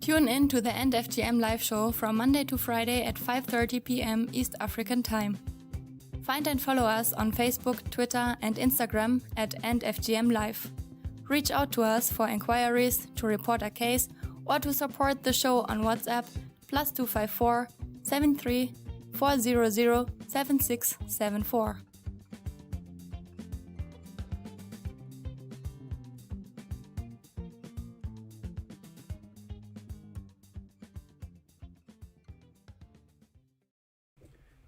Tune in to the End FGM live show from Monday to Friday at 5:30 p.m. East African Time. Find and follow us on Facebook, Twitter, and Instagram at End FGM Live. Reach out to us for inquiries, to report a case, or to support the show on WhatsApp +254 73 400 7674.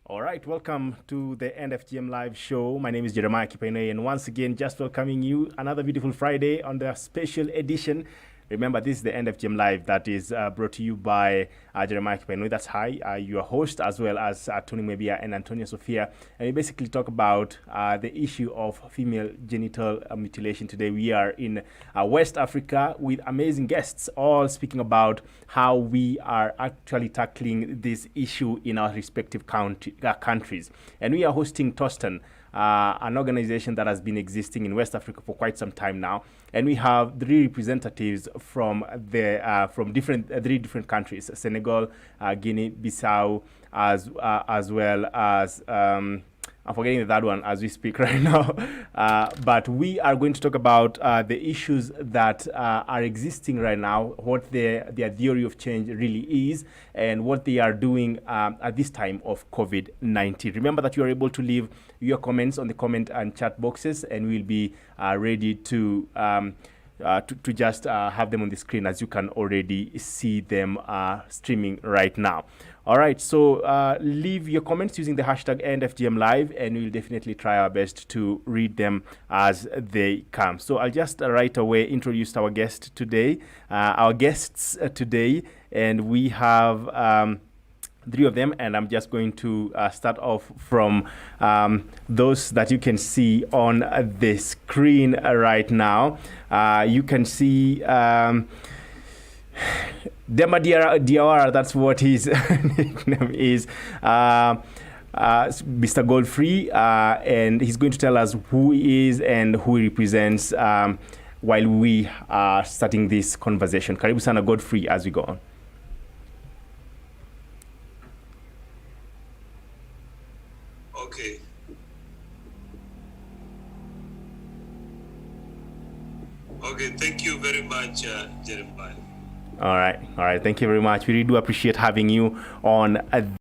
All right, welcome to the NFGM Live show. My name is Jeremiah Kipaine, and once again, just welcoming you another beautiful Friday on the special edition. Remember, this is the NFGM Live that is brought to you by Jeremiah Kipaine. That's your host, as well as Tony Mebia and Antonia Sophia. And we basically talk about the issue of female genital mutilation. Today, we are in West Africa with amazing guests, all speaking about how we are actually tackling this issue in our respective countries. And we are hosting Tostan, an organization that has been existing in West Africa for quite some time now, and we have three representatives from three different countries: Senegal, Guinea, Bissau, as well as I'm forgetting the third one as we speak right now. But we are going to talk about the issues that are existing right now, what their theory of change really is, and what they are doing at this time of COVID-19. Remember that you are able to leave your comments on the comment and chat boxes, and we'll be ready to just have them on the screen, as you can already see them streaming right now. All right, so leave your comments using the hashtag NFGMLive, and we'll definitely try our best to read them as they come. So I'll just right away introduce our guests today, and we have three of them, and I'm just going to start off from those that you can see on the screen right now. You can see Dema Diawara, that's what his nickname is, Mr. Godfrey, and he's going to tell us who he is and who he represents while we are starting this conversation. Karibu sana Godfrey as we go on. Okay, thank you very much, Jeremiah. All right. Thank you very much. We really do appreciate having you on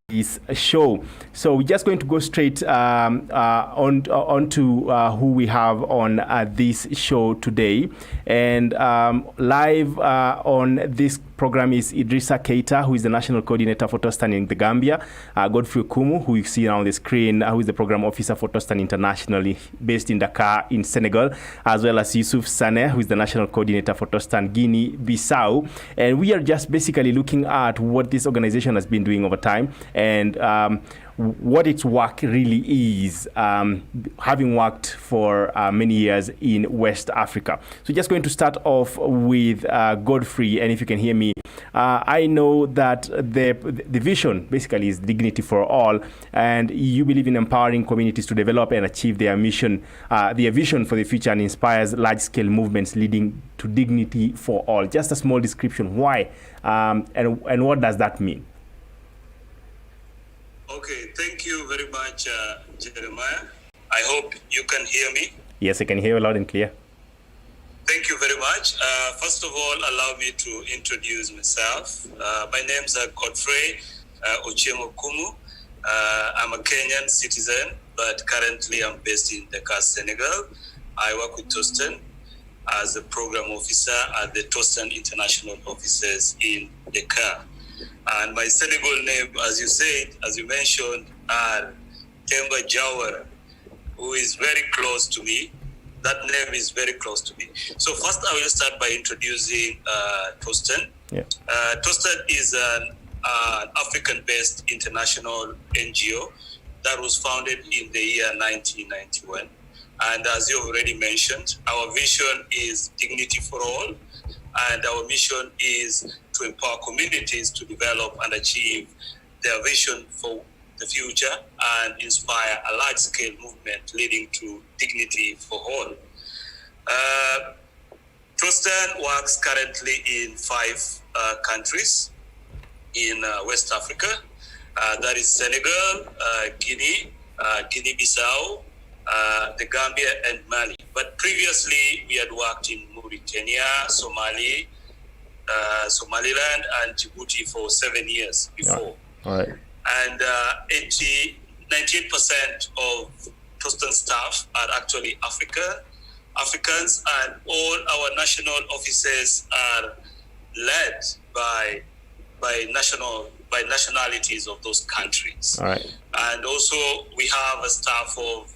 this show. So we're just going to go straight on to who we have on this show today. And live on this program is Idrissa Keita, who is the National Coordinator for Tostan in the Gambia, Godfrey Kumu, who you see on the screen, who is the Program Officer for Tostan internationally, based in Dakar in Senegal, as well as Yusuf Saneh, who is the National Coordinator for Tostan Guinea-Bissau. And we are just basically looking at what this organization has been doing over time and what its work really is, having worked for many years in West Africa. So just going to start off with Godfrey, and if you can hear me, I know that the vision basically is dignity for all, and you believe in empowering communities to develop and achieve their mission, their vision for the future, and inspires large-scale movements leading to dignity for all. Just a small description, why, and what does that mean? Okay, thank you very much, Jeremiah. I hope you can hear me. Yes, I can hear you loud and clear. Thank you very much. First of all, allow me to introduce myself. My name is Godfrey Ochieng Kumu. I'm a Kenyan citizen, but currently I'm based in Dakar, Senegal. I work with Tostan as a program officer at the Tostan International offices in Dakar. And my Senegal name, as you mentioned, are Demba Diawara, who is very close to me. That name is very close to me. So first I will start by introducing Tostan. Yeah. Tostan is an African-based international NGO that was founded in the year 1991. And as you already mentioned, our vision is dignity for all. And our mission is to empower communities to develop and achieve their vision for the future and inspire a large-scale movement leading to dignity for all. Tostan works currently in 5 countries in West Africa. That is Senegal, Guinea, Guinea-Bissau, the Gambia, and Mali. But previously, we had worked in Mauritania, Somaliland, and Djibouti for 7 years before. All right. And 98% of Tostan staff are actually Africans, and all our national offices are led by nationalities of those countries. All right. And also we have a staff of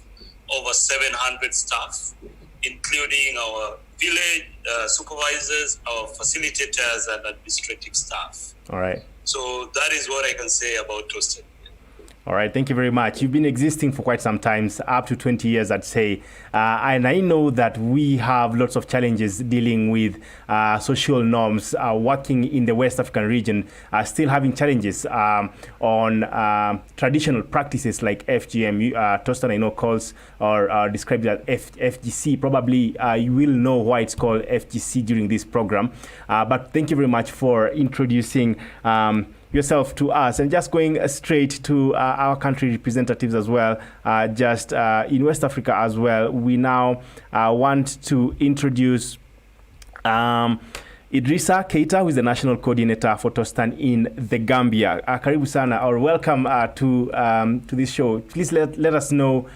over 700 staff, including our village supervisors, our facilitators, and administrative staff. All right. So that is what I can say about Tostan. All right, thank you very much. You've been existing for quite some time, up to 20 years, I'd say. And I know that we have lots of challenges dealing with social norms, working in the West African region, still having challenges on traditional practices like FGM. Tostan, I know, calls or describes it as FGC. Probably you will know why it's called FGC during this program. But thank you very much for introducing yourself to us, and just going straight to our country representatives as well, just in West Africa as well. We now want to introduce Idrissa Keita, who is the national coordinator for Tostan in the Gambia. Karibu sana, or welcome to this show. Please let us know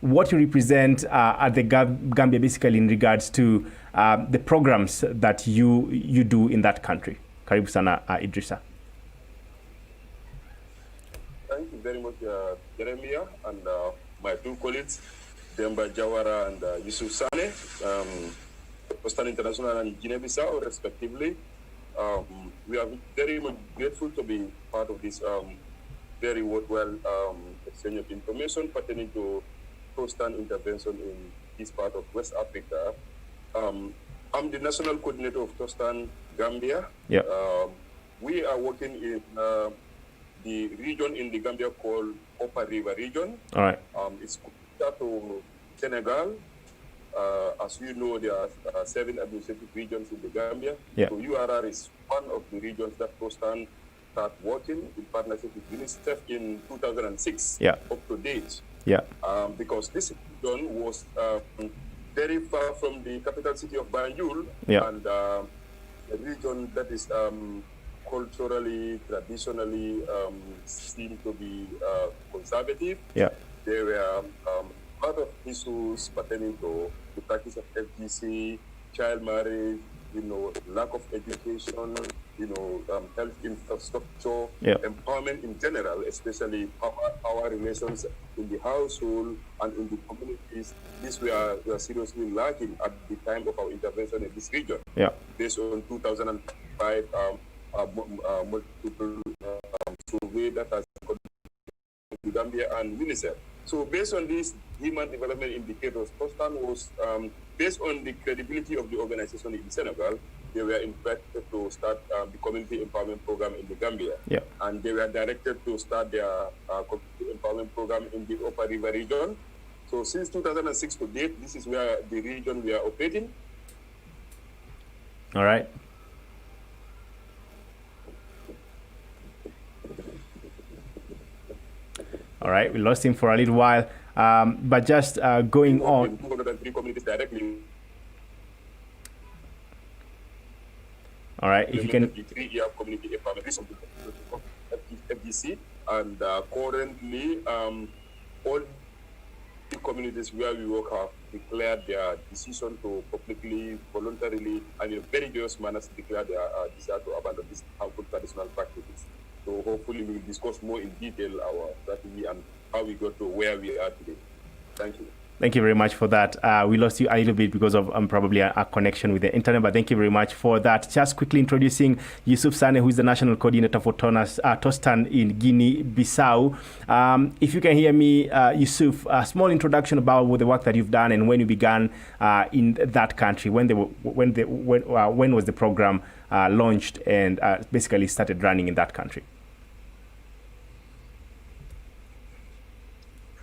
what you represent at the Gambia, basically in regards to the programs that you do in that country. Karibu sana, Idrissa. Thank you very much, Jeremiah, and my two colleagues, Demba Jawara and Yusuf Sane, Tostan International and Guinea-Bissau, respectively. We are very much grateful to be part of this very worthwhile exchange of information pertaining to Tostan intervention in this part of West Africa. I'm the national coordinator of Tostan Gambia. Yeah. We are working in the region in the Gambia called Upper River region. All right. It's closer to Senegal. As you know, there are 7 administrative regions in the Gambia. Yeah. So URR is one of the regions that Tostan started working in partnership with UNICEF in 2006. Yeah. Up to date. Yeah. Because this region was very far from the capital city of Banjul. Yeah. And a region that is culturally, traditionally seem to be conservative. Yeah. There were a lot of issues pertaining to the practice of FGC, child marriage, lack of education, health infrastructure, Yeah. empowerment in general, especially our relations in the household and in the communities. These were seriously lacking at the time of our intervention in this region. Yeah. Based on 2005 multiple survey that has conducted Gambia and UNICEF. So based on these human development indicators, Tostan was, based on the credibility of the organization in Senegal, they were invited to start the community empowerment program in the Gambia. Yeah. And they were directed to start their community empowerment program in the Upper River region. So since 2006 to date, this is where the region we are operating. All right. All right, we lost him for a little while, but just going on. 203 communities directly. All right, if you can. The 3-year community empowerment FGC, and currently all the communities where we work have declared their decision to publicly, voluntarily, and in a very serious manner declare their desire to abandon these harmful traditional practices. So hopefully we will discuss more in detail our strategy and how we got to where we are today. Thank you. Thank you very much for that. We lost you a little bit because of probably a connection with the internet, but thank you very much for that. Just quickly introducing Yusuf Sane, who is the national coordinator for Tostan in Guinea-Bissau. If you can hear me, Yusuf, a small introduction about the work that you've done and when you began in that country. When was the program launched and basically started running in that country?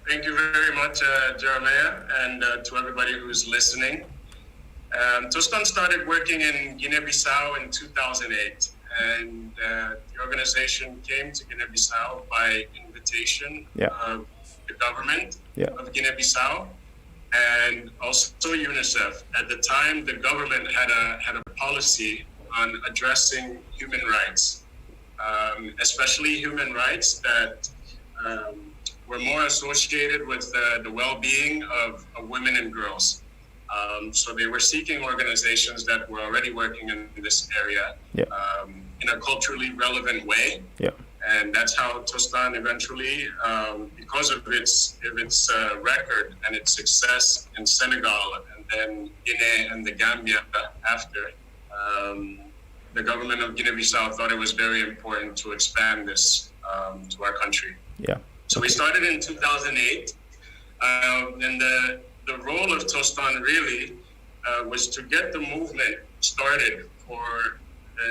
Thank you very much, Jeremiah, and to everybody who's listening. Tostan started working in Guinea-Bissau in 2008, and the organization came to Guinea-Bissau by invitation of the government of Guinea-Bissau and also UNICEF. At the time, the government had a policy on addressing human rights, especially human rights that were more associated with the well-being of women and girls. So they were seeking organizations that were already working in this area in a culturally relevant way. And that's how Tostan eventually, because of its record and its success in Senegal and then Guinea and the Gambia after, the government of Guinea-Bissau thought it was very important to expand this to our country. So we started in 2008, and the role of Tostan really was to get the movement started for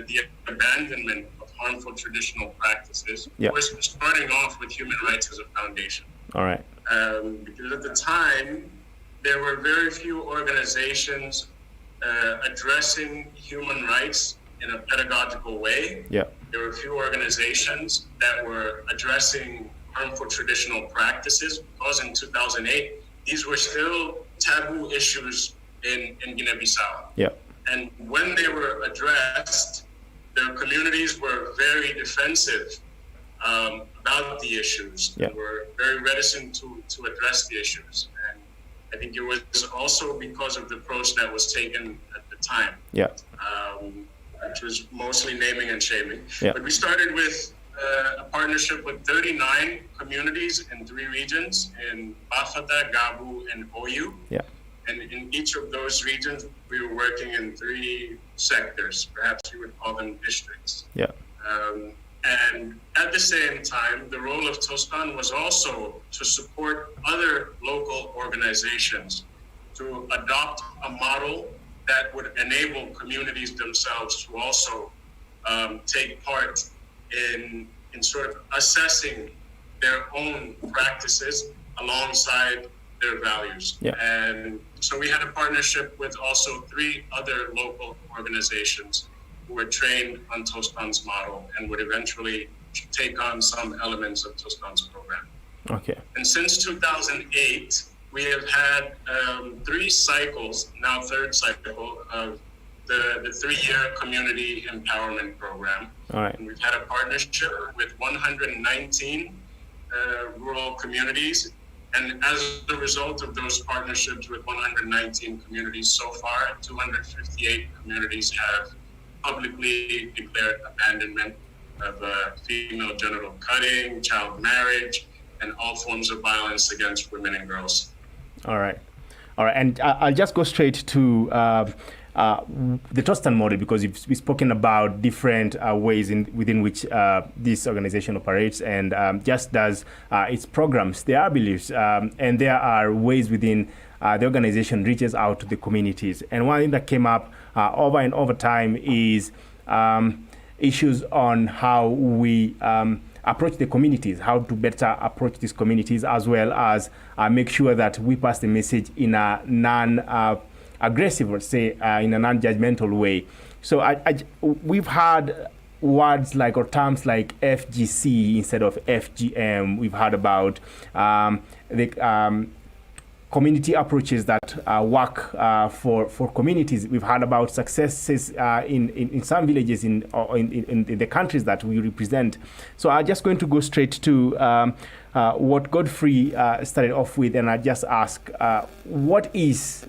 the abandonment of harmful traditional practices. We're starting off with human rights as a foundation. All right. Because at the time, there were very few organizations addressing human rights in a pedagogical way. There were few organizations that were addressing harmful traditional practices, because in 2008, these were still taboo issues in Guinea-Bissau. And when they were addressed, their communities were very defensive about the issues. They were very reticent to address the issues. And I think it was also because of the approach that was taken at the time, which was mostly naming and shaming. But we started with a partnership with 39 communities in 3 regions, in Bafata, Gabu, and Oyu. And in each of those regions, we were working in 3 sectors. Perhaps you would call them districts. And at the same time, the role of Tostan was also to support other local organizations to adopt a model that would enable communities themselves to also take part in sort of assessing their own practices alongside their values. And so we had a partnership with also 3 other local organizations who were trained on Tostan's model and would eventually take on some elements of Tostan's program. And since 2008, we have had 3 cycles, now 3rd cycle, of the 3-year community empowerment program. And we've had a partnership with 119 rural communities. And as a result of those partnerships with 119 communities so far, 258 communities have publicly declared abandonment of female genital cutting, child marriage, and all forms of violence against women and girls. All right. And I'll just go straight to the Tostan model, because we've spoken about different ways within which this organization operates and just does its programs. There are beliefs and there are ways within the organization reaches out to the communities. And one thing that came up over and over time is issues on how we approach the communities, how to better approach these communities, as well as make sure that we pass the message in a non-aggressive, or say, in a non-judgmental way. So we've had words like, or terms like FGC instead of FGM. We've heard about the community approaches that work for communities. We've heard about successes in some villages in the countries that we represent. So I'm just going to go straight to what Godfrey started off with, and I just ask, what is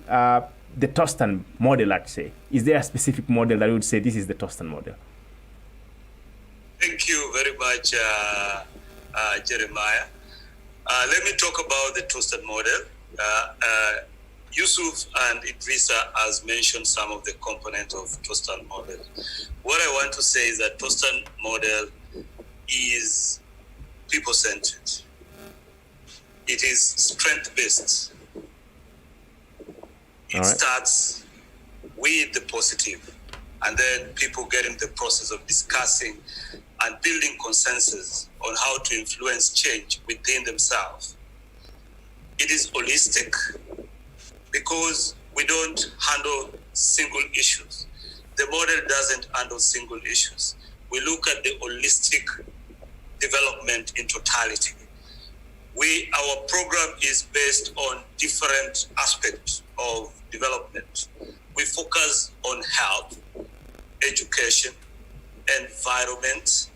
the Tostan model, let's say? Is there a specific model that you would say this is the Tostan model? Thank you very much, Jeremiah. Let me talk about the Tostan model. Yusuf and Idrissa has mentioned some of the components of Tostan model. What I want to say is that Tostan model is people-centered. It is strength-based. It starts with the positive, and then people get in the process of discussing and building consensus on how to influence change within themselves. It is holistic because we don't handle single issues. The model doesn't handle single issues. We look at the holistic development in totality. Our program is based on different aspects of development. We focus on health, education, environment,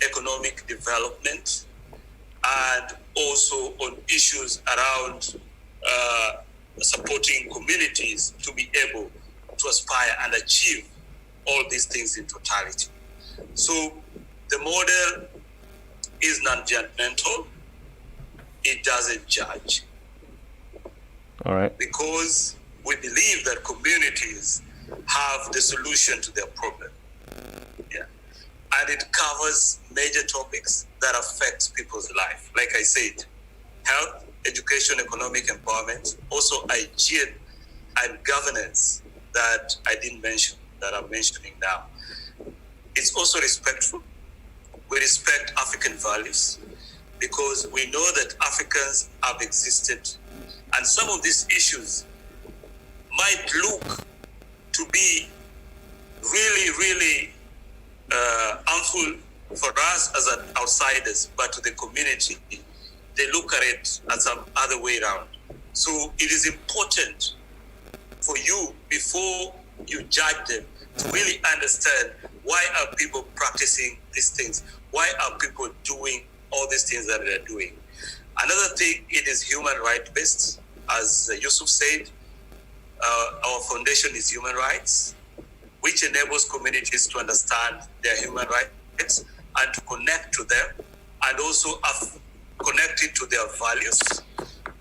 economic development, and also on issues around supporting communities to be able to aspire and achieve all these things in totality. So the model is non-judgmental. It doesn't judge. All right. Because we believe that communities have the solution to their problem. Yeah. And it covers major topics that affect people's life. Like I said, health, education, economic empowerment, also hygiene and governance that I didn't mention, that I'm mentioning now. It's also respectful. We respect African values because we know that Africans have existed, and some of these issues might look to be really, really harmful for us as outsiders, but to the community, they look at it as some other way around. So it is important for you, before you judge them, to really understand, why are people practicing these things? Why are people doing all these things that they're doing? Another thing, it is human rights based. As Yusuf said, our foundation is human rights, which enables communities to understand their human rights and to connect to them, and also connect it to their values,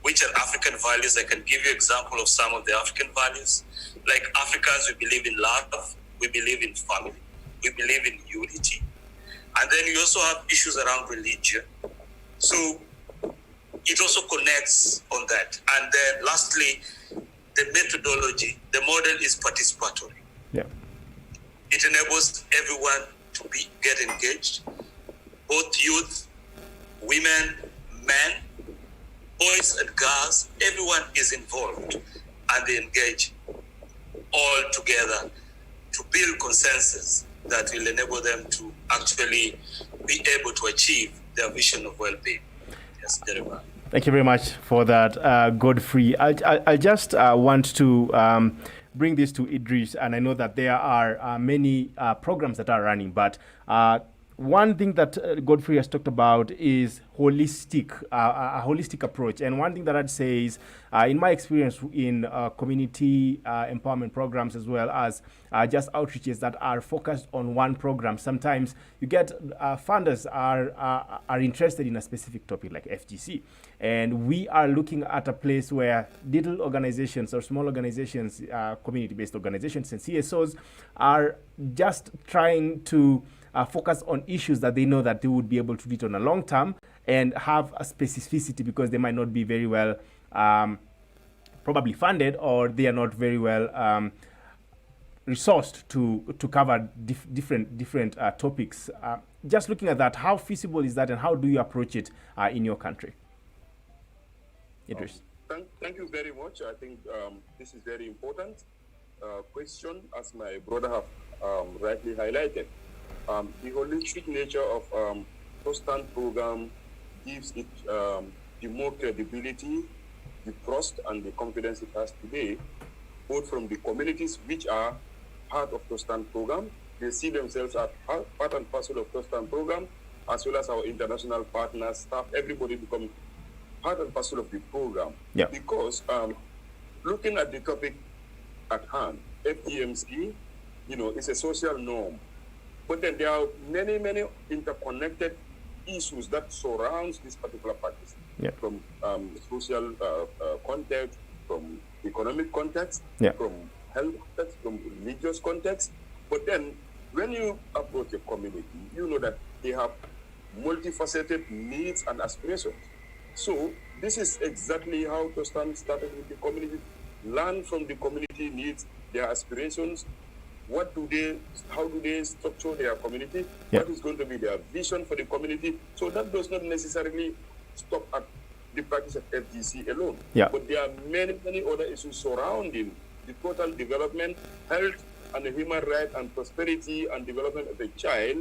which are African values. I can give you an example of some of the African values. Like Africans, we believe in love, we believe in family, we believe in unity. And then you also have issues around religion. So it also connects on that. And then lastly, the methodology, the model is participatory. Yeah. It enables everyone to get engaged, both youth, women, men, boys and girls, everyone is involved, and they engage all together to build consensus that will enable them to actually be able to achieve their vision of well-being. Yes, Jeremiah. Thank you very much for that, Godfrey. I just want to bring this to Idris, and I know that there are many programs that are running, but one thing that Godfrey has talked about is a holistic approach. And one thing that I'd say is, in my experience in community empowerment programs, as well as just outreaches that are focused on one program, sometimes you get funders are interested in a specific topic like FGC. And we are looking at a place where little organizations or small organizations, community-based organizations and CSOs are just trying to focus on issues that they know that they would be able to do it on a long term and have a specificity, because they might not be very well probably funded, or they are not very well resourced to cover different topics. Just looking at that, how feasible is that, and how do you approach it in your country? Idris. Thank you very much. I think this is very important question, as my brother have rightly highlighted. The holistic nature of Trust program gives it the more credibility, the trust, and the confidence it has today, both from the communities which are part of Trust program. They see themselves as part and parcel of Trust program, as well as our international partners, staff, everybody become part and parcel of the program. Yeah. Because looking at the topic at hand, FGM, it's a social norm. But then there are many, many interconnected issues that surrounds this particular practice, from social context, from economic context, from health context, from religious context. But then when you approach a community, you know that they have multifaceted needs and aspirations. So this is exactly how Tostan started with the community. Learn from the community needs, their aspirations. How do they structure their community? What is going to be their vision for the community? So that does not necessarily stop at the practice of FGC alone. But there are many, many other issues surrounding the total development, health, and the human rights and prosperity and development of a child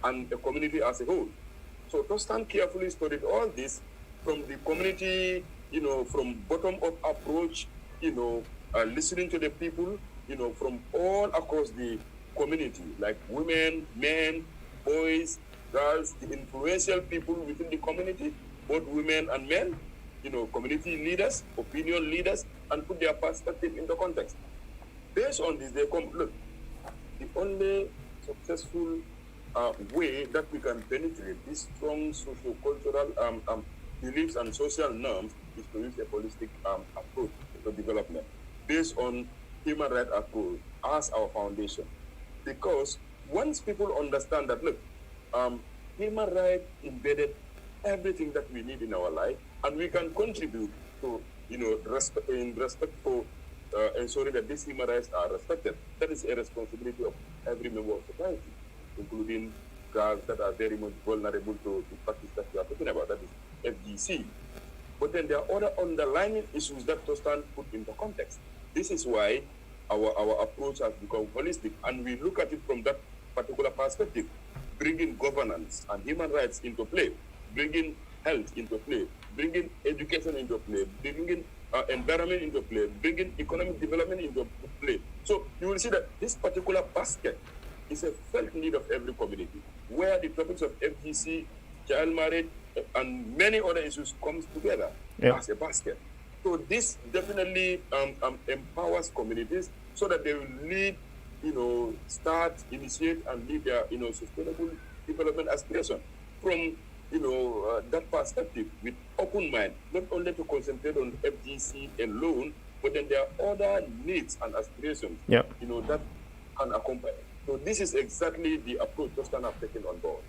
and the community as a whole. So Tostan carefully studied all this from the community, from bottom-up approach, listening to the people, from all across the community, like women, men, boys, girls, the influential people within the community, both women and men, community leaders, opinion leaders, and put their perspective into context. Based on this, they come, look, the only successful way that we can penetrate these strong socio-cultural beliefs and social norms is to use a holistic approach to development based on human rights approach as our foundation. Because once people understand that, look, human rights embedded everything that we need in our life, and we can contribute to, respect for ensuring that these human rights are respected. That is a responsibility of every member of society, including girls that are very much vulnerable to the practice that we are talking about, that is FGC. But then there are other underlying issues that Tostan put into context. This is why our approach has become holistic, and we look at it from that particular perspective, bringing governance and human rights into play, bringing health into play, bringing education into play, bringing environment into play, bringing economic development into play. So you will see that this particular basket is a felt need of every community, where the topics of FGC, child marriage, and many other issues comes together as a basket. So this definitely empowers communities so that they will lead, start, initiate, and lead their, sustainable development aspiration from, that perspective with open mind, not only to concentrate on FGC alone, but then there are other needs and aspirations, that can accompany. So this is exactly the approach Tostan have taken on board.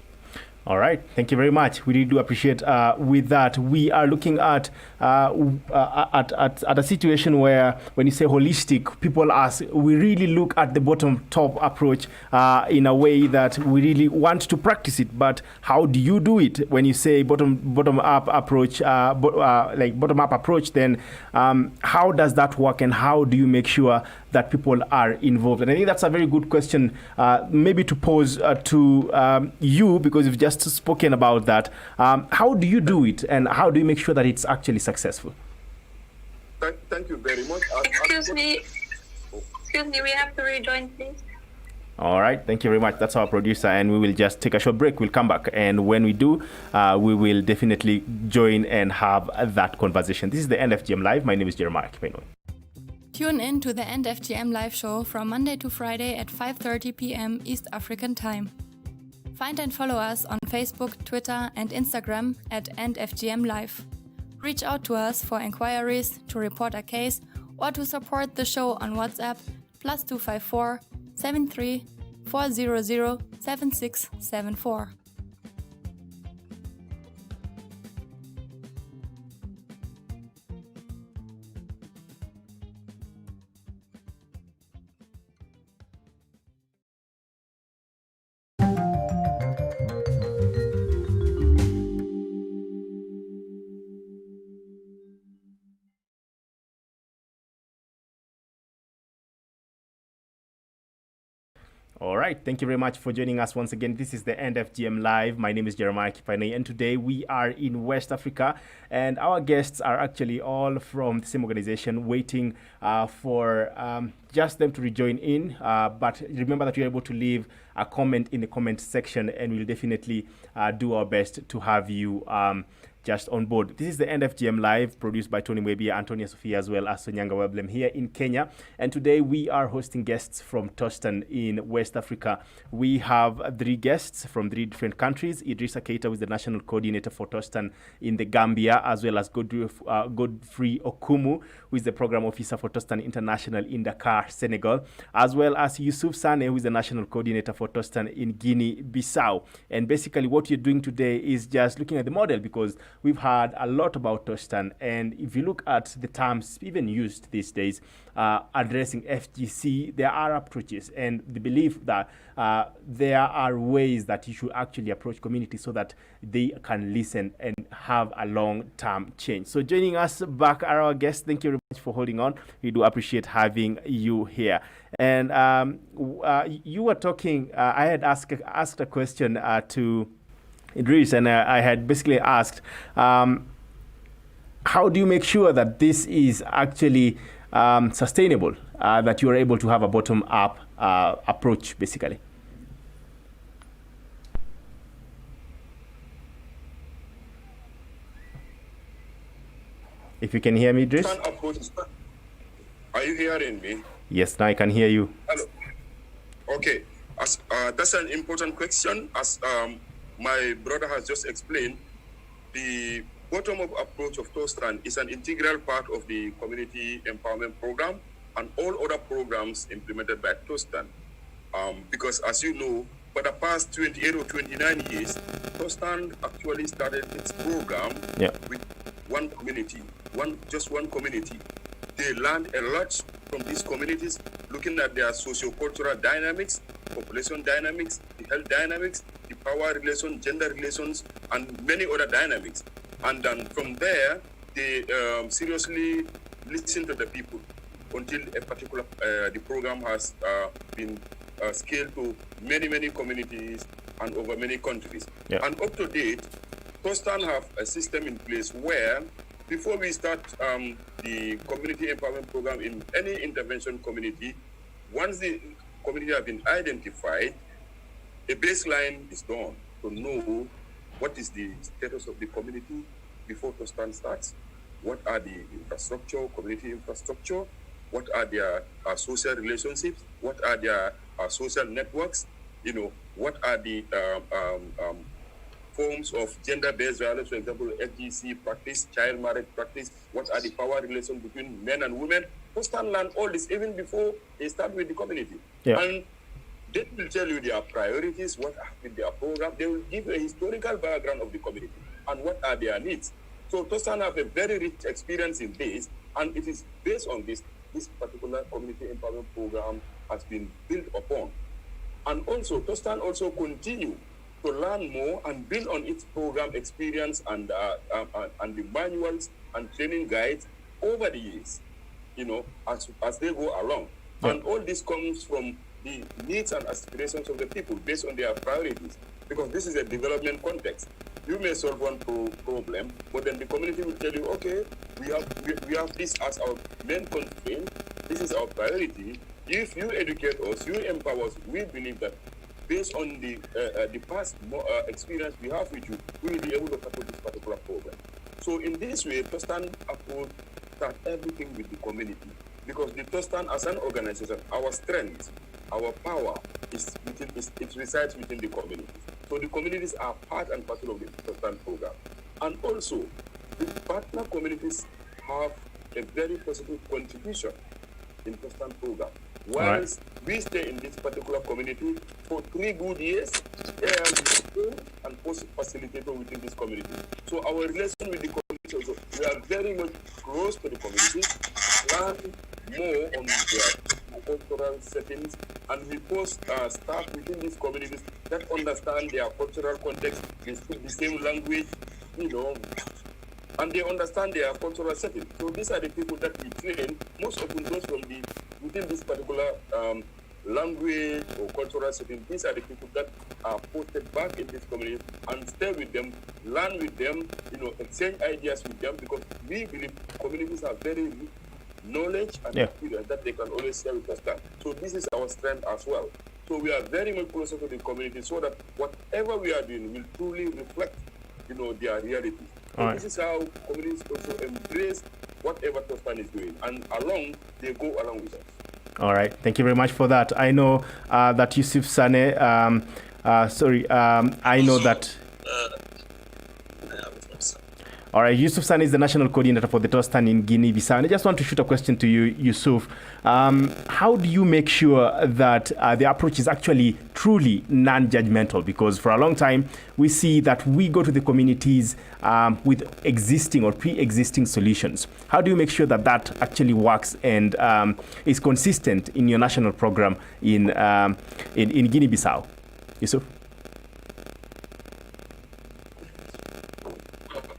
All right, thank you very much. We really do appreciate. With that, we are looking at a situation where, when you say holistic, people ask. We really look at the bottom-top approach in a way that we really want to practice it. But how do you do it? When you say bottom-up approach, like bottom-up approach, then how does that work, and how do you make sure that people are involved? And I think that's a very good question, maybe to pose to you, because you've just spoken about that. How do you do it, and how do you make sure that it's actually successful? Thank you very much. Excuse me, we have to rejoin, please. All right, thank you very much. That's our producer, and we will just take a short break. We'll come back, and when we do, we will definitely join and have that conversation. This is the End FGM Live. My name is Jeremiah Kipeno. Tune in to the End FGM live show from Monday to Friday at 5:30 p.m. East African Time. Find and follow us on Facebook, Twitter, and Instagram at End FGM Live. Reach out to us for inquiries, to report a case, or to support the show on WhatsApp +254 73 400 7674. All right, thank you very much for joining us once again. This is the End FGM Live. My name is Jeremiah Kipane, and today we are in West Africa, and our guests are actually all from the same organization, waiting for just them to rejoin in. But remember that you're able to leave a comment in the comment section, and we'll definitely do our best to have you just on board. This is the End FGM Live, produced by Tony Mwebia, Antonia Sophia, as well as Sonyanga Weblem here in Kenya. And today we are hosting guests from Tostan in West Africa. We have 3 guests from 3 different countries. Idrissa Keita, who is the national coordinator for Tostan in the Gambia, as well as Godfrey Okumu, who is the program officer for Tostan International in Dakar, Senegal, as well as Yusuf Sane, who is the national coordinator for Tostan in Guinea-Bissau. And basically what you're doing today is just looking at the model, because we've heard a lot about Tostan. And if you look at the terms even used these days, addressing FGC, there are approaches, and the belief that there are ways that you should actually approach community so that they can listen and have a long-term change. So joining us back are our guests. Thank you very much for holding on. We do appreciate having you here. And you were talking, I had asked a question to Idris, and I had basically asked, how do you make sure that this is actually sustainable, that you are able to have a bottom-up approach, basically? If you can hear me, Idris? Are you hearing me? Yes, now I can hear you. Hello. Okay. That's an important question. As my brother has just explained, the bottom-up approach of Tostan is an integral part of the community empowerment program and all other programs implemented by Tostan. Because as you know, for the past 28 or 29 years, Tostan actually started its program with one community, just one community. They learned a lot from these communities, looking at their socio-cultural dynamics, population dynamics, the health dynamics, the power relation, gender relations, and many other dynamics. And then from there, they seriously listen to the people until a particular, the program has been scaled to many communities and over many countries. And up to date, Tostan have a system in place where before we start the community empowerment program in any intervention community, once the community have been identified, a baseline is done to know what is the status of the community before Tostan starts. What are the infrastructure, community infrastructure? What are their social relationships? What are their social networks? You know, what are the forms of gender-based violence, for example, FGC practice, child marriage practice? What are the power relations between men and women? Tostan learn all this even before they start with the community. And they will tell you their priorities, what are with their program. They will give you a historical background of the community and what are their needs. So Tostan have a very rich experience in this, and it is based on this particular community empowerment program has been built upon. And also, Tostan also continue to learn more and build on its program experience and the manuals and training guides over the years, you know, as they go along. And all this comes from the needs and aspirations of the people based on their priorities, because this is a development context. You may solve one problem, but then the community will tell you, okay, we have this as our main constraint, this is our priority. If you educate us, you empower us, we believe that based on the past experience we have with you, we will be able to tackle this particular problem. So in this way, Tostan approach start everything with the community, because the Tostan as an organization, our strength, our power it resides within the community. So the communities are part and parcel of the Tostan program. And also, the partner communities have a very positive contribution in Tostan program. Whilst we stay in this particular community for 3 good years, and post facilitator within this community. So our relation with the community also, we are very much close to the community, learn more on their cultural settings, and we post staff within these communities that understand their cultural context, they speak the same language, you know, and they understand their cultural setting. So these are the people that we train, most often those from within this particular language or cultural setting. These are the people that are posted back in this community and stay with them, learn with them, you know, exchange ideas with them, because we believe communities have very rich knowledge and experience that they can always share with us. So this is our strength as well. So we are very much closer to the community so that whatever we are doing will truly reflect, you know, their reality. So this is how communities also embrace whatever Tostan is doing, and they go along with us. All right, thank you very much for that. I know that Yusuf Sane, I know that. All right, Yusuf Sani is the national coordinator for the Tostan in Guinea-Bissau. And I just want to shoot a question to you, Yusuf. How do you make sure that the approach is actually truly non-judgmental? Because for a long time, we see that we go to the communities with existing or pre-existing solutions. How do you make sure that that actually works and is consistent in your national program in Guinea-Bissau? Yusuf?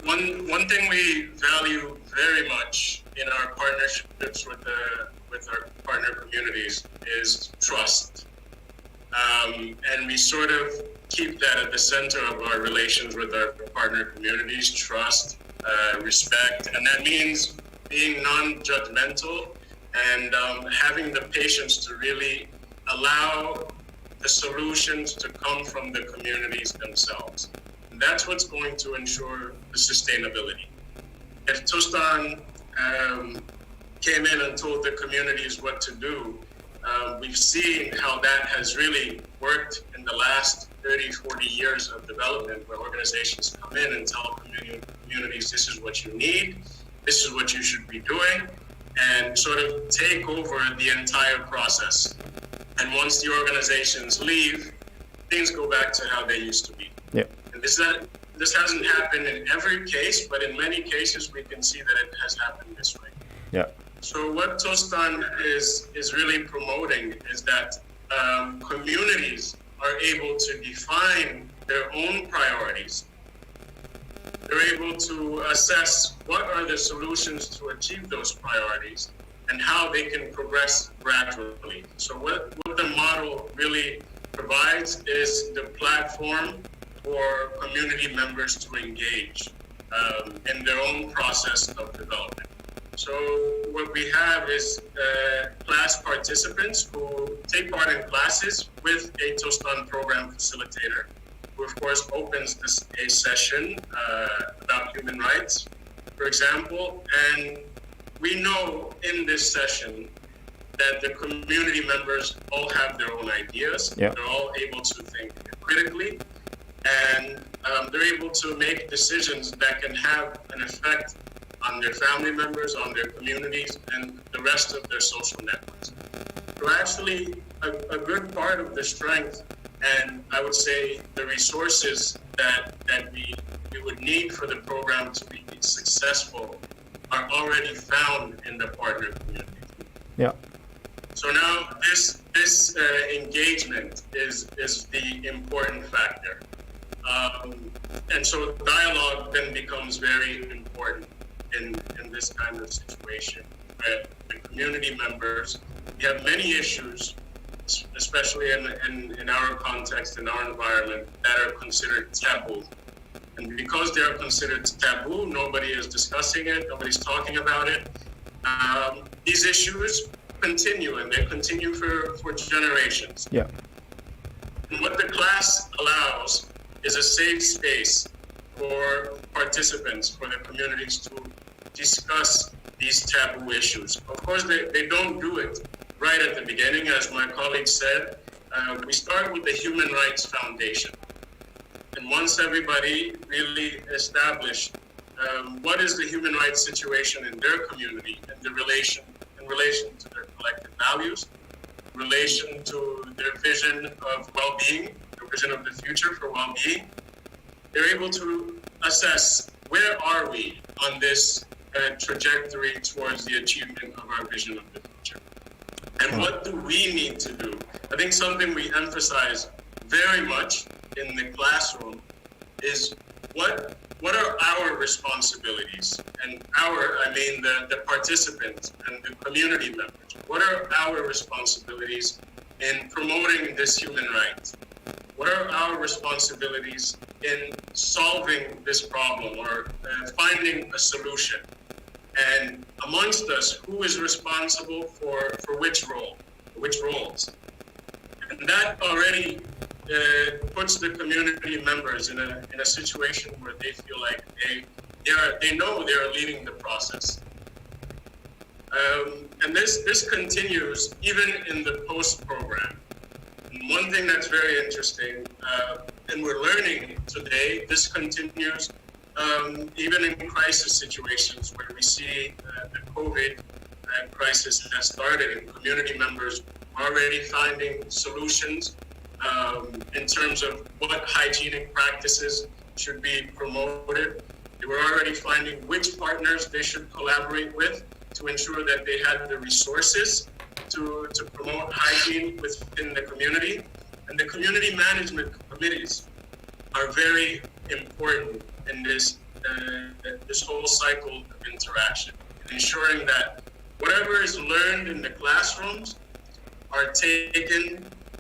One thing we value very much in our partnerships with our partner communities is trust, and we sort of keep that at the center of our relations with our partner communities: trust, respect, and that means being non-judgmental and having the patience to really allow the solutions to come from the communities themselves. That's what's going to ensure the sustainability. If Tostan came in and told the communities what to do, we've seen how that has really worked in the last 30, 40 years of development, where organizations come in and tell communities, this is what you need, this is what you should be doing, and sort of take over the entire process. And once the organizations leave, things go back to how they used to be. Yep. This hasn't happened in every case, but in many cases we can see that it has happened this way. Yeah. So what Tostan is really promoting is that communities are able to define their own priorities. They're able to assess what are the solutions to achieve those priorities and how they can progress gradually. So what the model really provides is the platform for community members to engage in their own process of development. So what we have is class participants who take part in classes with a Tostan program facilitator, who of course opens a session about human rights, for example, and we know in this session that the community members all have their own ideas. Yep. They're all able to think critically, and they're able to make decisions that can have an effect on their family members, on their communities, and the rest of their social networks. So actually, a good part of the strength, and I would say the resources that we would need for the program to be successful are already found in the partner community. Yeah. So now this engagement is the important factor. And so dialogue then becomes very important in this kind of situation, where the community members, we have many issues, especially in our context, in our environment, that are considered taboo. And because they are considered taboo, nobody is discussing it, nobody's talking about it. These issues continue, and they continue for generations. Yeah. And what the class allows is a safe space for participants, for the communities to discuss these taboo issues. Of course, they don't do it right at the beginning. As my colleague said, we start with the Human Rights Foundation. And once everybody really established what is the human rights situation in their community and in relation to their collective values, in relation to their vision of well-being, their vision of the future for well-being, they're able to assess where are we on this trajectory towards the achievement of our vision of the future. And what do we need to do? I think something we emphasize very much in the classroom is what are our responsibilities? And I mean the participants and the community members. What are our responsibilities in promoting this human right? What are our responsibilities in solving this problem or finding a solution? And amongst us, who is responsible for which role, which roles? And that already puts the community members in a situation where they feel like they know they are leading the process. And this continues even in the post program. And one thing that's very interesting, and we're learning today, this continues even in crisis situations where we see the COVID crisis has started and community members already finding solutions in terms of what hygienic practices should be promoted. They were already finding which partners they should collaborate with to ensure that they had the resources to promote hygiene within the community. And the community management committees are very important in this whole cycle of interaction, ensuring that whatever is learned in the classrooms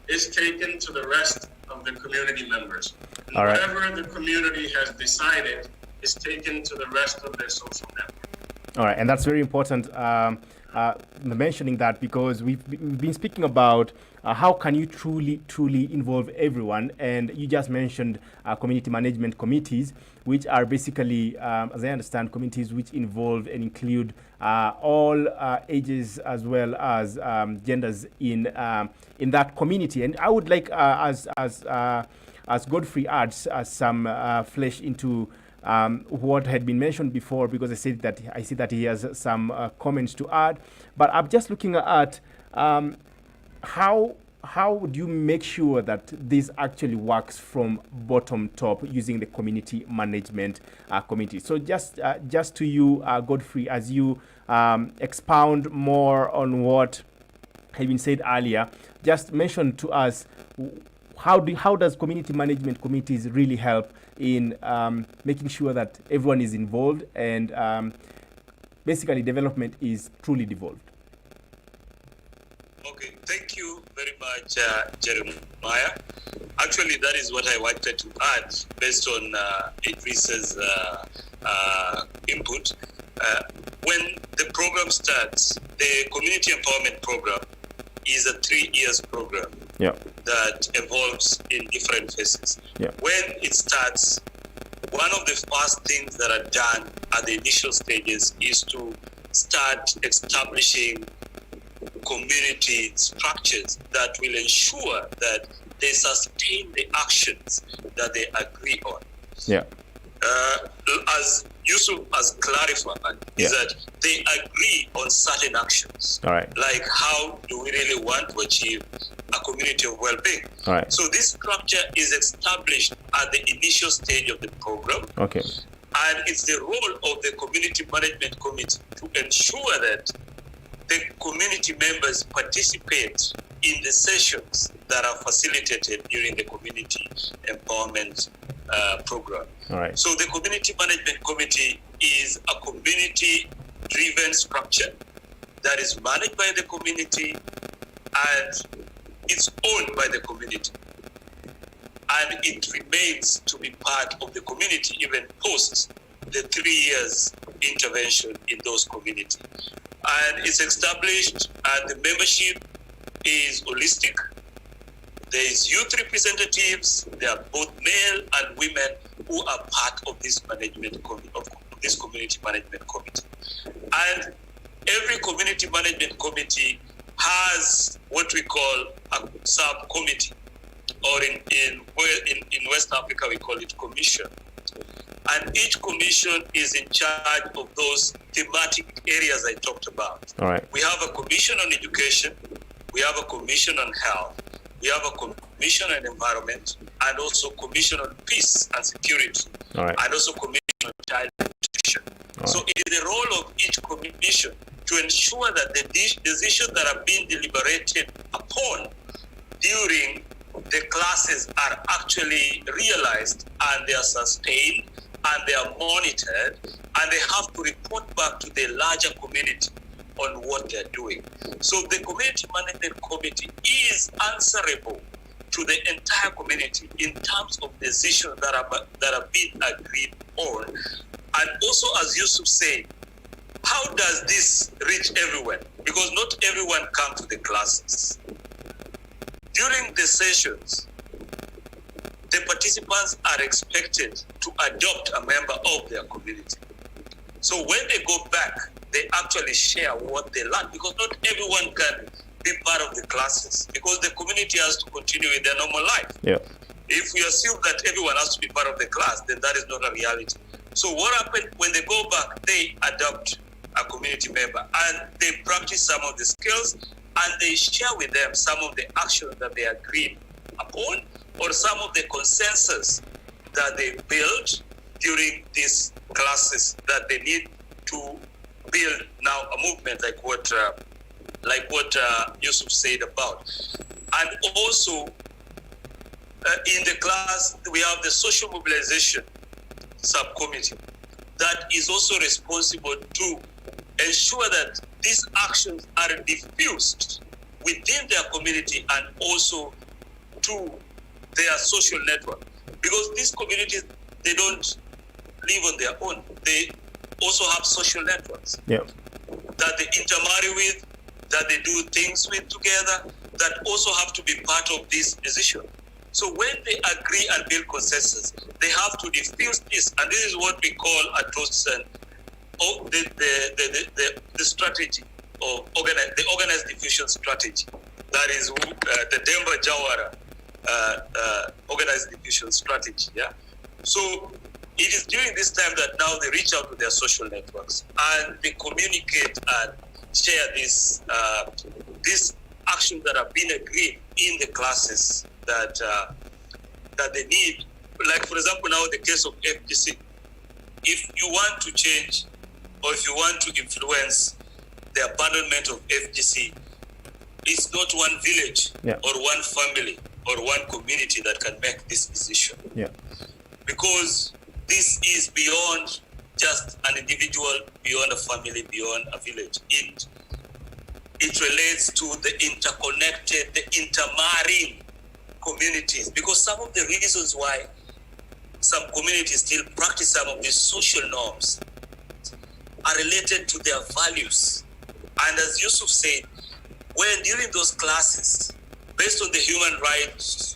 is taken to the rest of the community members. And all right. Whatever the community has decided is taken to the rest of their social network. All right, and that's very important mentioning that, because we've been speaking about how can you truly involve everyone, and you just mentioned community management committees, which are basically, as I understand, committees which involve and include all ages as well as genders in that community. And I would like, as Godfrey adds some flesh into what had been mentioned before, because I see that he has some comments to add. But I'm just looking at how would you make sure that this actually works from bottom top using the community management committee. So just to you, Godfrey, as you expound more on what had been said earlier, just mention to us how does community management committees really help in making sure that everyone is involved and basically development is truly devolved. Okay, thank you very much, Jeremiah. Actually, that is what I wanted to add based on Idris's input. When the program starts, the Community Empowerment Program is a 3 years program that evolves in different phases. When it starts, one of the first things that are done at the initial stages is to start establishing community structures that will ensure that they sustain the actions that they agree on. As Yusuf has clarified, is that they agree on certain actions. All right. Like, how do we really want to achieve a community of well-being? All right. So this structure is established at the initial stage of the program. Okay. And it's the role of the Community Management Committee to ensure that the community members participate in the sessions that are facilitated during the Community Empowerment Program. All right. So the Community Management Committee is a community-driven structure that is managed by the community and it's owned by the community. And it remains to be part of the community even post the 3 years intervention in those communities. And it's established, and the membership is holistic. There is youth representatives. There are both male and women who are part of this management of this community management committee. And every community management committee has what we call a subcommittee, or in West Africa we call it commission. And each commission is in charge of those thematic areas I talked about. All right. We have a commission on education, we have a commission on health, we have a commission on environment, and also commission on peace and security, all right, and also commission on child protection. So it is the role of each commission to ensure that the decisions that are being deliberated upon during the classes are actually realized and they are sustained and they are monitored, and they have to report back to the larger community on what they're doing. So the Community Management Committee is answerable to the entire community in terms of decisions that are being agreed on. And also, as Yusuf said, how does this reach everyone? Because not everyone comes to the classes. During the sessions, the participants are expected to adopt a member of their community. So when they go back, they actually share what they learn, because not everyone can be part of the classes, because the community has to continue with their normal life. Yeah. If we assume that everyone has to be part of the class, then that is not a reality. So what happened when they go back, they adopt a community member and they practice some of the skills and they share with them some of the actions that they agreed upon or some of the consensus that they built during these classes that they need to build now a movement like what Yusuf said about. And also in the class, we have the social mobilization subcommittee that is also responsible to ensure that these actions are diffused within their community and also to their social network. Because these communities, they don't live on their own. They also have social networks that they intermarry with, that they do things with together, that also have to be part of this decision. So when they agree and build consensus, they have to diffuse this, and this is what we call a Tosan, the strategy of the organized diffusion strategy. That is the Denver Jawara organized diffusion strategy. Yeah. So it is during this time that now they reach out to their social networks and they communicate and share this actions that have been agreed in the classes that they need. Like for example, now the case of FGC. If you want to change or if you want to influence the abandonment of FGC, it's not one village or one family or one community that can make this decision. Yeah. Because this is beyond just an individual, beyond a family, beyond a village. It relates to the interconnected, the intermarrying communities. Because some of the reasons why some communities still practice some of these social norms are related to their values. And as Yusuf said, when during those classes, based on the human rights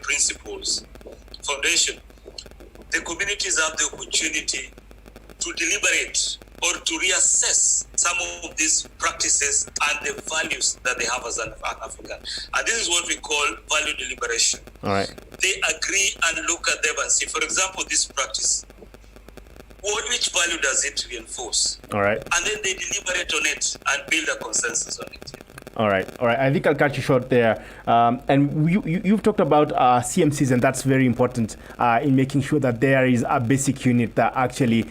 principles foundation, the communities have the opportunity to deliberate or to reassess some of these practices and the values that they have as an African. And this is what we call value deliberation. All right. They agree and look at them and see, for example, this practice, which value does it reinforce? All right. And then they deliberate on it and build a consensus on it. All right. I think I'll cut you short there. And you've talked about CMCs, and that's very important in making sure that there is a basic unit that actually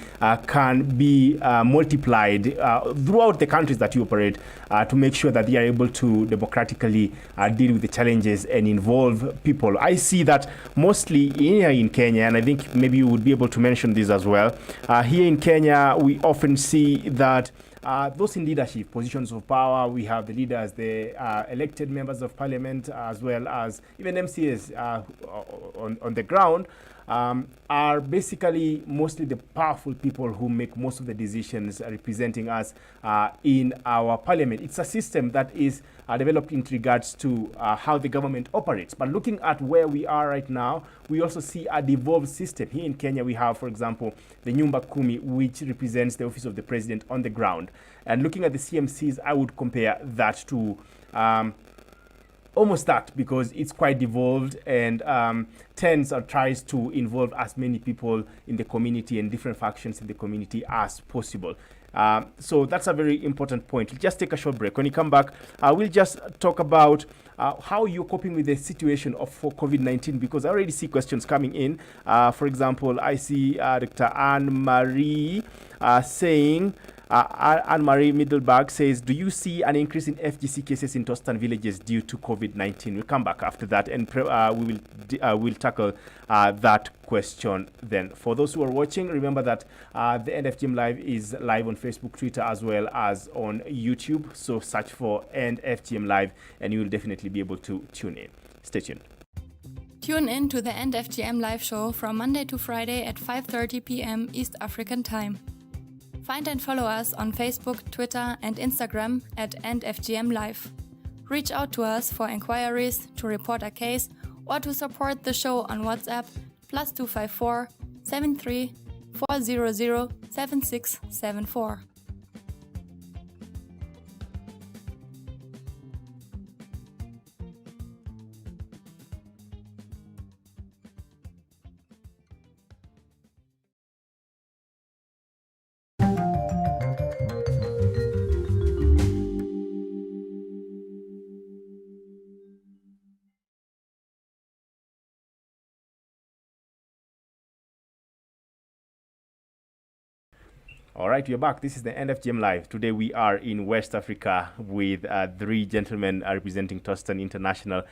can be multiplied throughout the countries that you operate to make sure that they are able to democratically deal with the challenges and involve people. I see that mostly here in Kenya, and I think maybe you would be able to mention this as well. Here in Kenya, we often see that those in leadership positions of power, we have the leaders, the elected members of parliament, as well as even MCAs on the ground, are basically mostly the powerful people who make most of the decisions representing us in our parliament. It's a system that is developed in regards to how the government operates. But looking at where we are right now, we also see a devolved system. Here in Kenya, we have, for example, the Nyumba Kumi, which represents the office of the president on the ground. And looking at the CMCs, I would compare that to almost that, because it's quite devolved and tends or tries to involve as many people in the community and different factions in the community as possible. So that's a very important point. We'll just take a short break. When you come back, we'll just talk about how you're coping with the situation for COVID-19, because I already see questions coming in. For example, I see Dr. Anne-Marie saying, Anne-Marie Middleberg says, do you see an increase in FGC cases in Tostan villages due to COVID-19? We'll come back after that and we'll tackle that question then. For those who are watching, remember that the End FGM Live is live on Facebook, Twitter, as well as on YouTube. So search for End FGM Live and you will definitely be able to tune in. Stay tuned. Tune in to the End FGM Live show from Monday to Friday at 5:30 p.m. East African Time. Find and follow us on Facebook, Twitter, and Instagram at EndFGM Live. Reach out to us for inquiries, to report a case, or to support the show on WhatsApp +254 73 400 7674. All right, we're back. This is the NFGM Live. Today we are in West Africa with three gentlemen representing Tostan International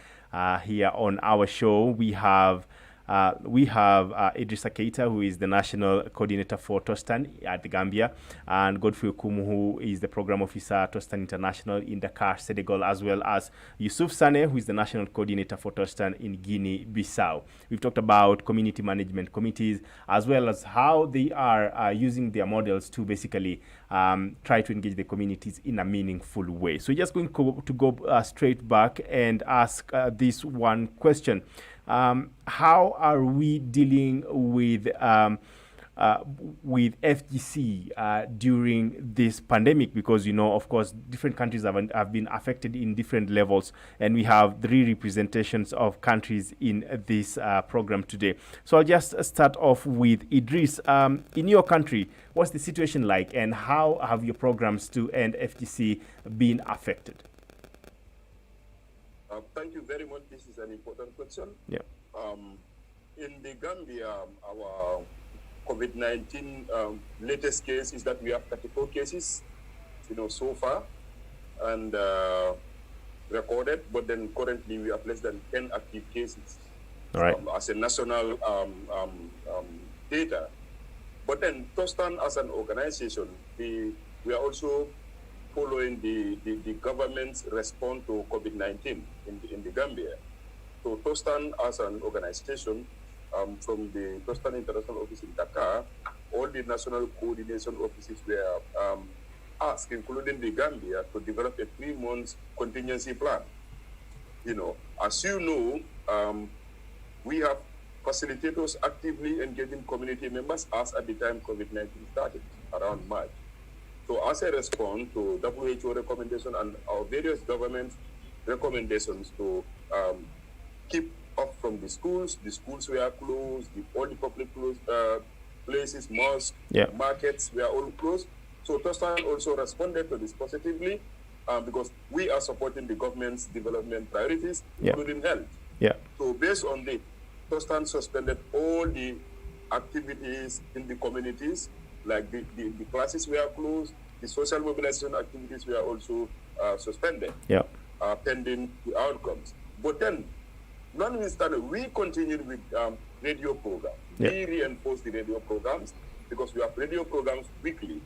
here on our show. We have Idrissa Keita, who is the national coordinator for Tostan at the Gambia, and Godfrey Okumu, who is the program officer at Tostan International in Dakar, Senegal, as well as Yusuf Sane, who is the national coordinator for Tostan in Guinea-Bissau. We've talked about community management committees, as well as how they are using their models to basically try to engage the communities in a meaningful way. So just going to go straight back and ask this one question. How are we dealing with FGC during this pandemic? Because, of course, different countries have been affected in different levels, and we have three representations of countries in this program today. So I'll just start off with Idris. In your country, what's the situation like, and how have your programs to end FGC been affected? Thank you very much. This is an important question. Yeah. In the Gambia, our COVID-19 latest case is that we have 34 cases, so far, and recorded. But then currently we have less than 10 active cases. All right. As a national data. But then Tostan as an organization, we are also following the government's response to COVID-19 in the Gambia. So Tostan as an organization, from the Tostan International Office in Dakar, all the national coordination offices were asked, including the Gambia, to develop a 3-month contingency plan. As you know, we have facilitators actively engaging community members as at the time COVID-19 started, around March. So as a response to WHO recommendation and our various government recommendations to keep off from the schools were closed, all the public places, mosques, markets were all closed. So Tostan also responded to this positively because we are supporting the government's development priorities, including health. Yeah. So based on this, Tostan suspended all the activities in the communities, like the classes were closed, the social mobilization activities were also suspended, pending the outcomes. But then, notwithstanding, we continued with radio programs. We reinforced the radio programs because we have radio programs weekly.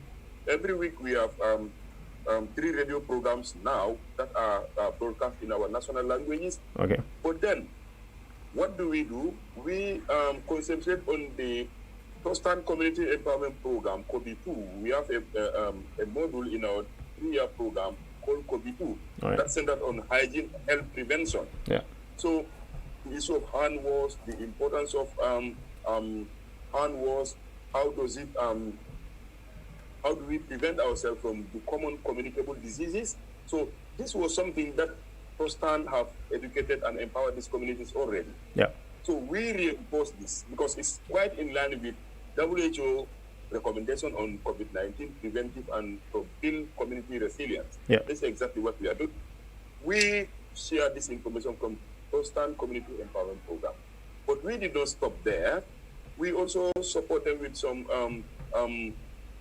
Every week we have 3 radio programs now that are broadcast in our national languages. Okay. But then, what do? We concentrate on the Tostan Community Empowerment Program, COBI2. We have a module in our 3-year program called COBI2 that's centered on hygiene, health prevention. Yeah. So the issue of hand wash, the importance of hand wash, how do we prevent ourselves from the common communicable diseases? So this was something that Tostan have educated and empowered these communities already. Yeah. So we reinforce this because it's quite in line with WHO recommendation on COVID-19 preventive and to build community resilience. Yeah. That's exactly what we are doing. We share this information from Tostan Community Empowerment Program. But we did not stop there. We also support them with some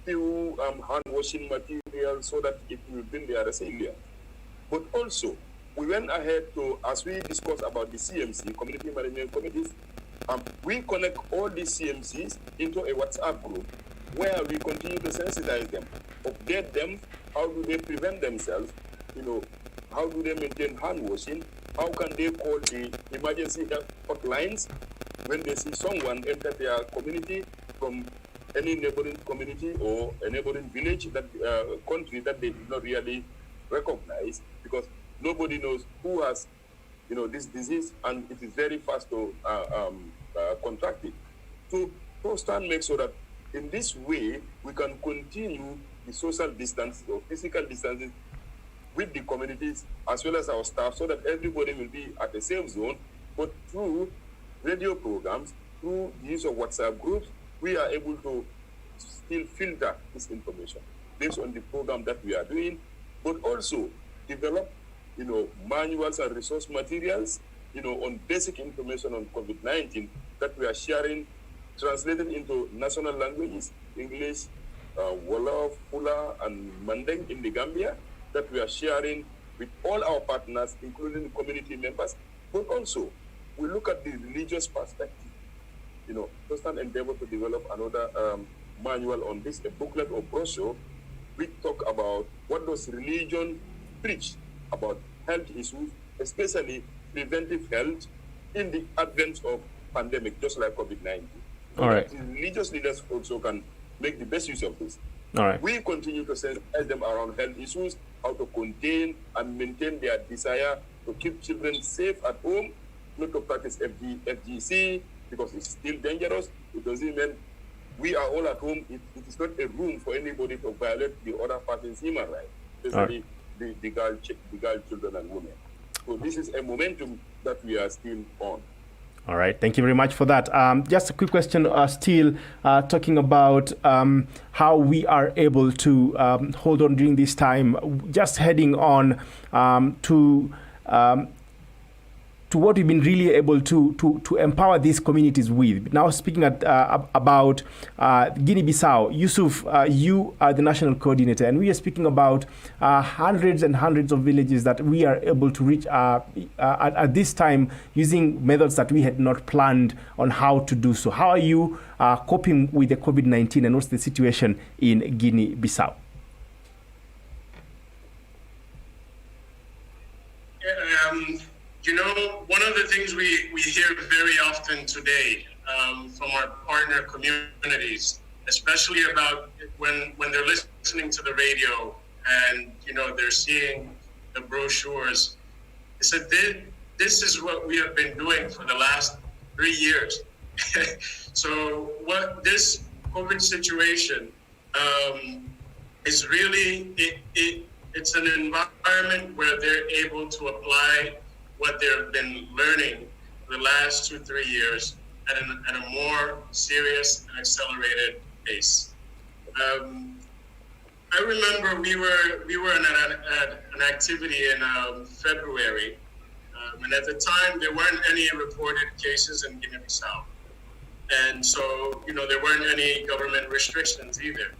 few hand washing materials so that it will build their resilience. But also, we went ahead to, as we discussed about the CMC, Community Management Committees, we connect all these CMCs into a WhatsApp group where we continue to sensitize them, update them, how do they prevent themselves, how do they maintain hand washing, how can they call the emergency health hotlines when they see someone enter their community from any neighboring community or a neighboring village, that country that they did not really recognize, because nobody knows who has, this disease, and it is very fast to contract it. So Tostan makes sure that in this way we can continue the social distance or physical distancing with the communities as well as our staff, so that everybody will be at a safe zone. But through radio programs, through the use of WhatsApp groups, we are able to still filter this information based on the program that we are doing, but also develop manuals and resource materials, on basic information on COVID-19 that we are sharing, translated into national languages, English, Wolof, Fula, and Mandeng in the Gambia that we are sharing with all our partners, including community members, but also we look at the religious perspective. Just an endeavor to develop another manual on this, a booklet or brochure. We talk about what does religion preach about health issues, especially preventive health in the advent of pandemic, just like COVID-19. All right. Religious leaders also can make the best use of this. All right. We continue to sensitize them around health issues, how to contain and maintain their desire to keep children safe at home, not to practice FGC because it's still dangerous. It doesn't mean we are all at home. It is not a room for anybody to violate the other person's human rights, especially the girl children and women. So this is a momentum that we are still on. All right, thank you very much for that. Just a quick question, still talking about how we are able to hold on during this time, just heading on to what we've been really able to empower these communities with. Now speaking about Guinea-Bissau, Yusuf, you are the national coordinator, and we are speaking about hundreds and hundreds of villages that we are able to reach at this time using methods that we had not planned on how to do so. How are you coping with the COVID-19, and what's the situation in Guinea-Bissau? One of the things we hear very often today from our partner communities, especially about when they're listening to the radio and, they're seeing the brochures, is that this is what we have been doing for the last 3 years. So what this COVID situation is really, it's an environment where they're able to apply what they've been learning for the last 2-3 years at a more serious and accelerated pace. I remember we were at an activity in February, and at the time there weren't any reported cases in Guinea-Bissau, and so there weren't any government restrictions either.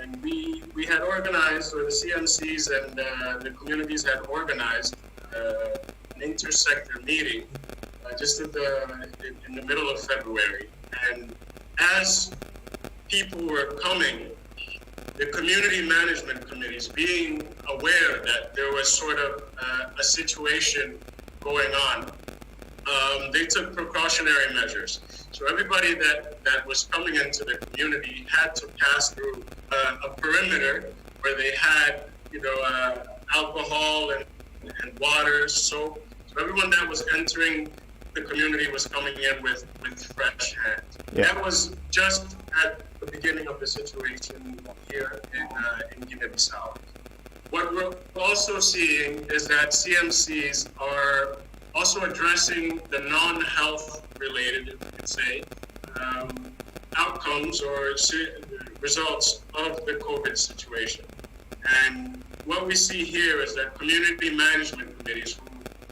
And we had organized, or the CMCs and the communities had organized an inter-sector meeting just in the middle of February. And as people were coming, the community management committees, being aware that there was sort of a situation going on, they took precautionary measures. So everybody that was coming into the community had to pass through a perimeter where they had, alcohol and water, soap. So everyone that was entering the community was coming in with fresh hands. Yeah. That was just at the beginning of the situation here in Guinea-Bissau. What we're also seeing is that CMCs are also addressing the non-health related, if you could say, outcomes or results of the COVID situation. And what we see here is that community management committees who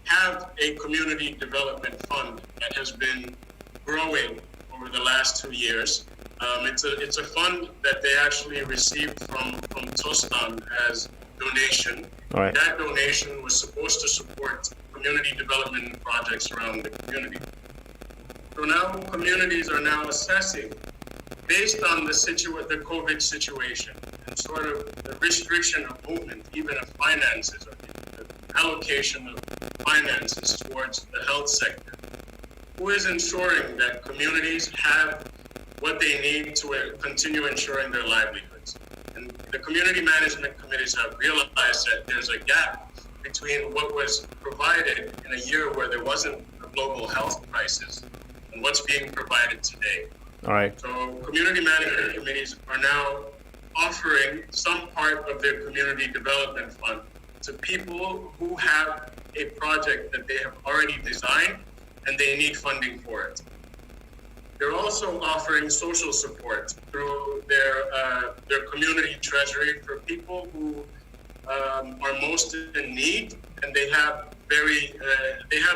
have a community development fund that has been growing over the last 2 years. It's a fund that they actually received from Tostan as donation. Right. That donation was supposed to support community development projects around the community. So now communities are now assessing, based on the COVID situation and sort of the restriction of movement, even of finances, or the allocation of finances towards the health sector, who is ensuring that communities have what they need to continue ensuring their livelihoods. And the community management committees have realized that there's a gap between what was provided in a year where there wasn't a global health crisis and what's being provided today. All right. So community management committees are now offering some part of their community development fund to people who have a project that they have already designed and they need funding for it. They're also offering social support through their community treasury for people who are most in need, and they have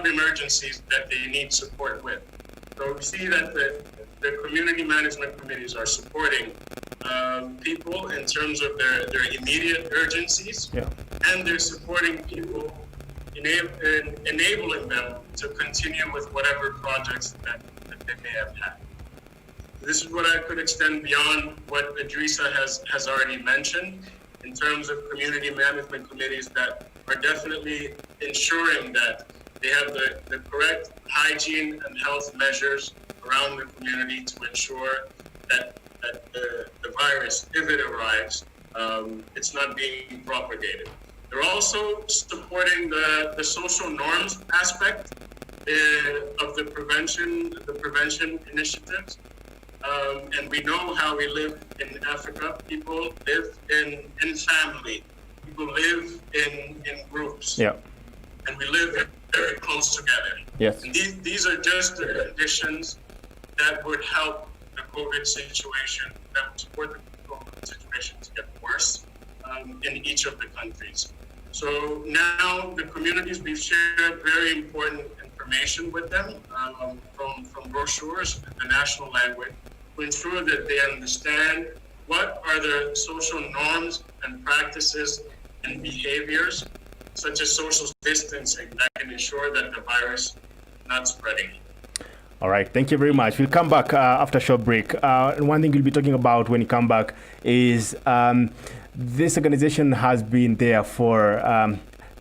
emergencies that they need support with. So we see that the community management committees are supporting people in terms of their immediate urgencies, and they're supporting people, enabling them to continue with whatever projects that they may have had. This is what I could extend beyond what Idrissa has already mentioned in terms of community management committees that are definitely ensuring that they have the correct hygiene and health measures around the community to ensure that the virus, if it arrives, it's not being propagated. They're also supporting the social norms aspect of the prevention initiatives. And we know how we live in Africa. People live in family. People live in groups. Yeah. And we live very close together. Yes. And these are just the conditions that would help the COVID situation, that would support the COVID situation to get worse in each of the countries. So now the communities, we've shared very important information with them from brochures in the national language to ensure that they understand what are the social norms and practices and behaviors, such as social distancing, that can ensure that the virus is not spreading. All right, thank you very much. We'll come back after a short break. And one thing we'll be talking about when you come back is this organization has been there for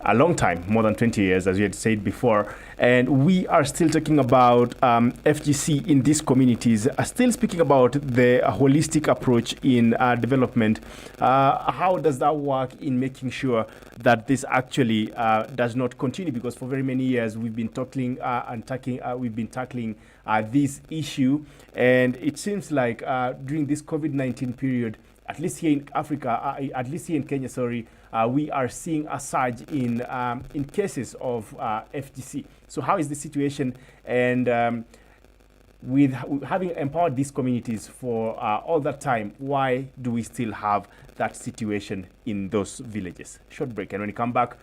a long time, more than 20 years, as we had said before. And we are still talking about FGC in these communities, still speaking about the holistic approach in development. How does that work in making sure that this actually does not continue? Because for very many years, we've been tackling this issue. And it seems like during this COVID-19 period, at least here in Africa, at least here in Kenya, we are seeing a surge in cases of FGC. So how is the situation? And with having empowered these communities for all that time, why do we still have that situation in those villages? Short break, and when we come back,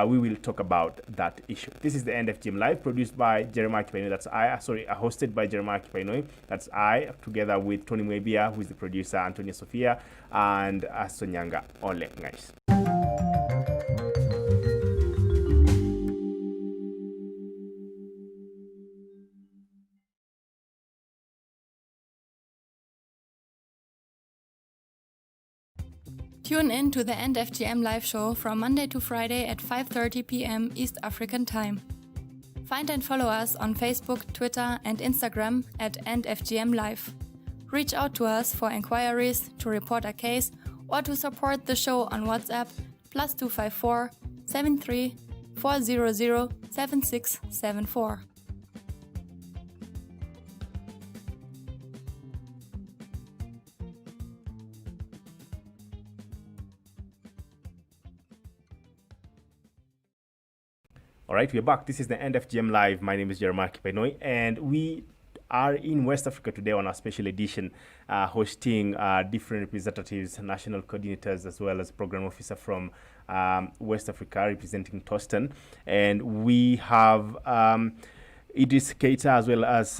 we will talk about that issue. This is the End FGM Live, produced by Jeremiah Kipainoi. That's hosted by Jeremiah Kipainoi. That's I, together with Tony Mwebia, who is the producer, Antonia Sophia, and Sonyanga Ole. Nice. Tune in to the End FGM live show from Monday to Friday at 5:30 p.m. East African Time. Find and follow us on Facebook, Twitter, and Instagram at End FGM Live. Reach out to us for inquiries, to report a case, or to support the show on WhatsApp +254 73 400 7674. All right, we're back. This is the End FGM Live. My name is Jeremiah Kipainoi, and we are in West Africa today on our special edition, hosting different representatives, national coordinators, as well as program officer from West Africa representing Tostan. And we have Idris Keita, as well as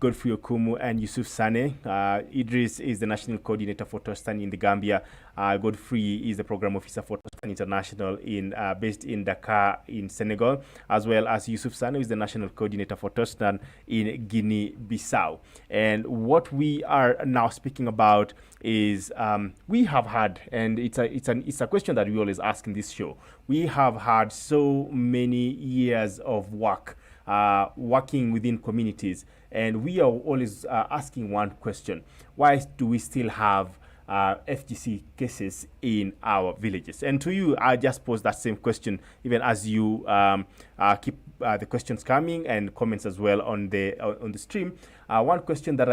Godfrey Okumu and Yusuf Sane. Idris is the national coordinator for Tostan in the Gambia. Godfrey is the program officer for Tostan International based in Dakar in Senegal, as well as Yusuf Sane, who is the national coordinator for Tostan in Guinea-Bissau. And what we are now speaking about is we have had, and it's a question that we always ask in this show. We have had so many years of working within communities, and we are always asking one question: why do we still have FGC cases in our villages? And to you, I just pose that same question, even as you keep the questions coming and comments as well on the stream. One question that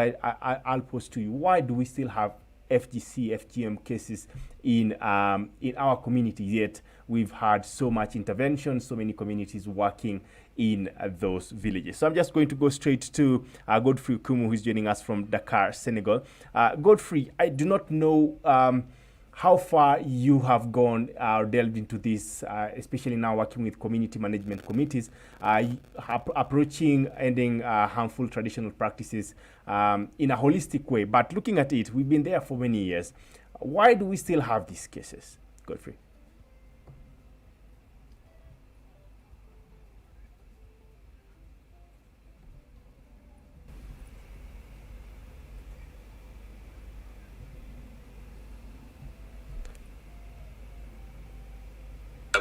I'll pose to you: why do we still have FGC, FGM cases in our community, yet we've had so much intervention, so many communities working in those villages? So I'm just going to go straight to Godfrey Okumu, who's joining us from Dakar, Senegal. Godfrey, I do not know how far you have gone or delved into this, especially now working with community management committees, approaching ending harmful traditional practices in a holistic way. But looking at it, we've been there for many years. Why do we still have these cases, Godfrey?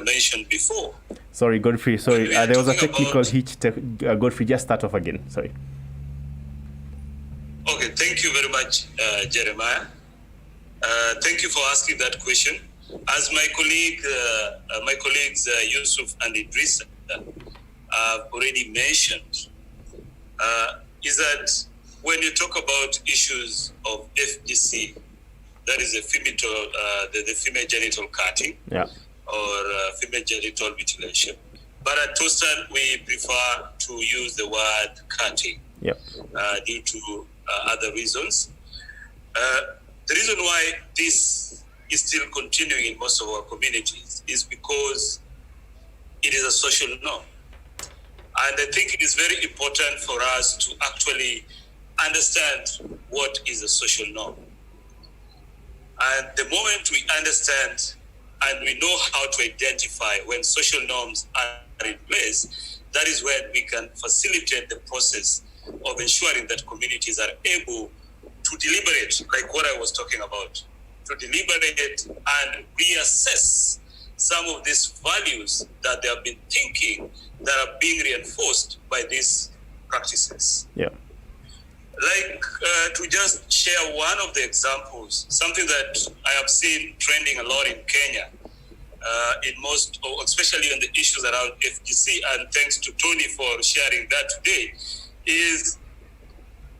Mentioned before. Sorry, Godfrey. Sorry, there was a technical hitch. Godfrey, just start off again. Sorry. Okay, thank you very much, Jeremiah. Thank you for asking that question. As my colleagues Yusuf and Idris have already mentioned, is that when you talk about issues of FGC, that is the female genital cutting, or female genital mutilation. But at Tostan, we prefer to use the word cutting due to other reasons. The reason why this is still continuing in most of our communities is because it is a social norm. And I think it is very important for us to actually understand what is a social norm. And the moment we understand and we know how to identify when social norms are in place, that is when we can facilitate the process of ensuring that communities are able to deliberate, like what I was talking about, to deliberate and reassess some of these values that they have been thinking that are being reinforced by these practices. Like to just share one of the examples, something that I have seen trending a lot in Kenya, in most, especially on the issues around FGC, and thanks to Tony for sharing that today, is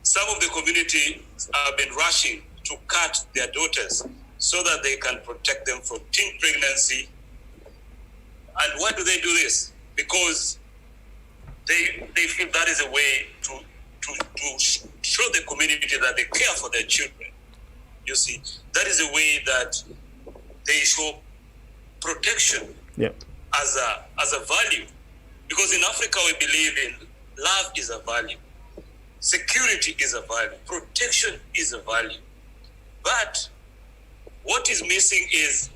some of the community have been rushing to cut their daughters so that they can protect them from teen pregnancy. And why do they do this? Because they feel that is a way to show the community that they care for their children. You see, that is a way that they show protection as a value. Because in Africa, we believe in love is a value, security is a value, protection is a value. But what is missing is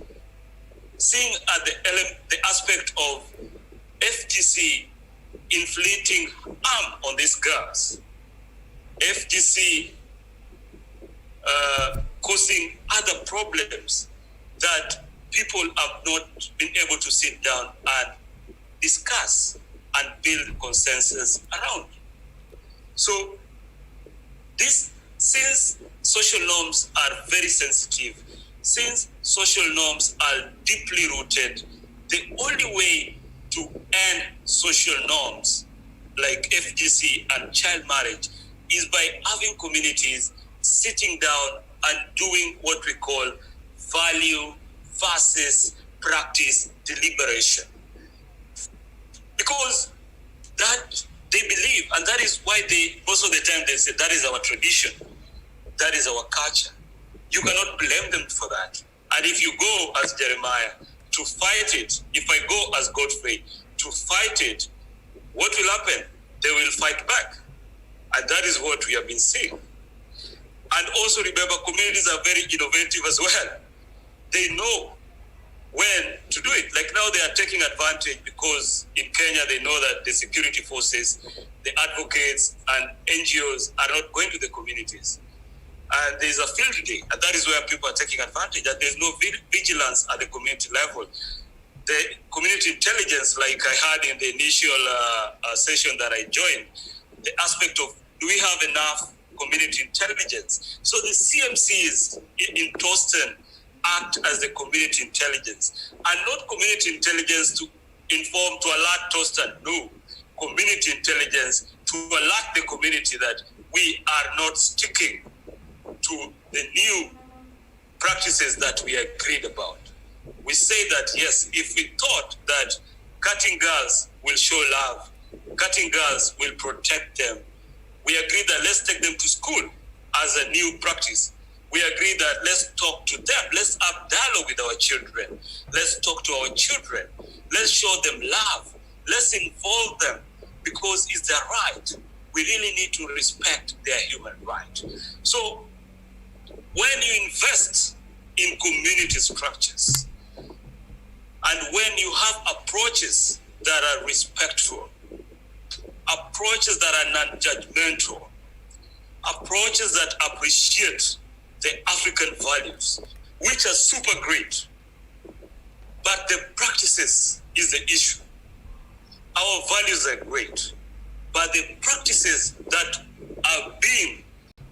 seeing at the aspect of FGC inflicting harm on these girls, FGC causing other problems that people have not been able to sit down and discuss and build consensus around. So since social norms are very sensitive, since social norms are deeply rooted, the only way to end social norms like FGC and child marriage is by having communities sitting down and doing what we call value versus practice deliberation. Because that they believe, and that is why most of the time they say that is our tradition, that is our culture. You cannot blame them for that. And if you go as Jeremiah to fight it, if I go as Godfrey to fight it, what will happen? They will fight back. And that is what we have been seeing. And also remember, communities are very innovative as well. They know when to do it. Like now they are taking advantage because in Kenya they know that the security forces, the advocates and NGOs are not going to the communities. And there's a field day, and that is where people are taking advantage, that there's no vigilance at the community level. The community intelligence, like I had in the initial session that I joined, the aspect of, do we have enough community intelligence? So the CMCs in Tostan act as the community intelligence, and not community intelligence to inform, to alert Tostan, no. Community intelligence to alert the community that we are not sticking to the new practices that we agreed about. We say that, yes, if we thought that cutting girls will show love, cutting girls will protect them, we agreed that let's take them to school as a new practice. we agree that let's talk to them. Let's have dialogue with our children. Let's talk to our children. Let's show them love. Let's involve them because it's their right. We really need to respect their human right. So when you invest in community structures and when you have approaches that are respectful, approaches that are non-judgmental, approaches that appreciate the African values, which are super great, but the practices is the issue. Our values are great, but the practices that are being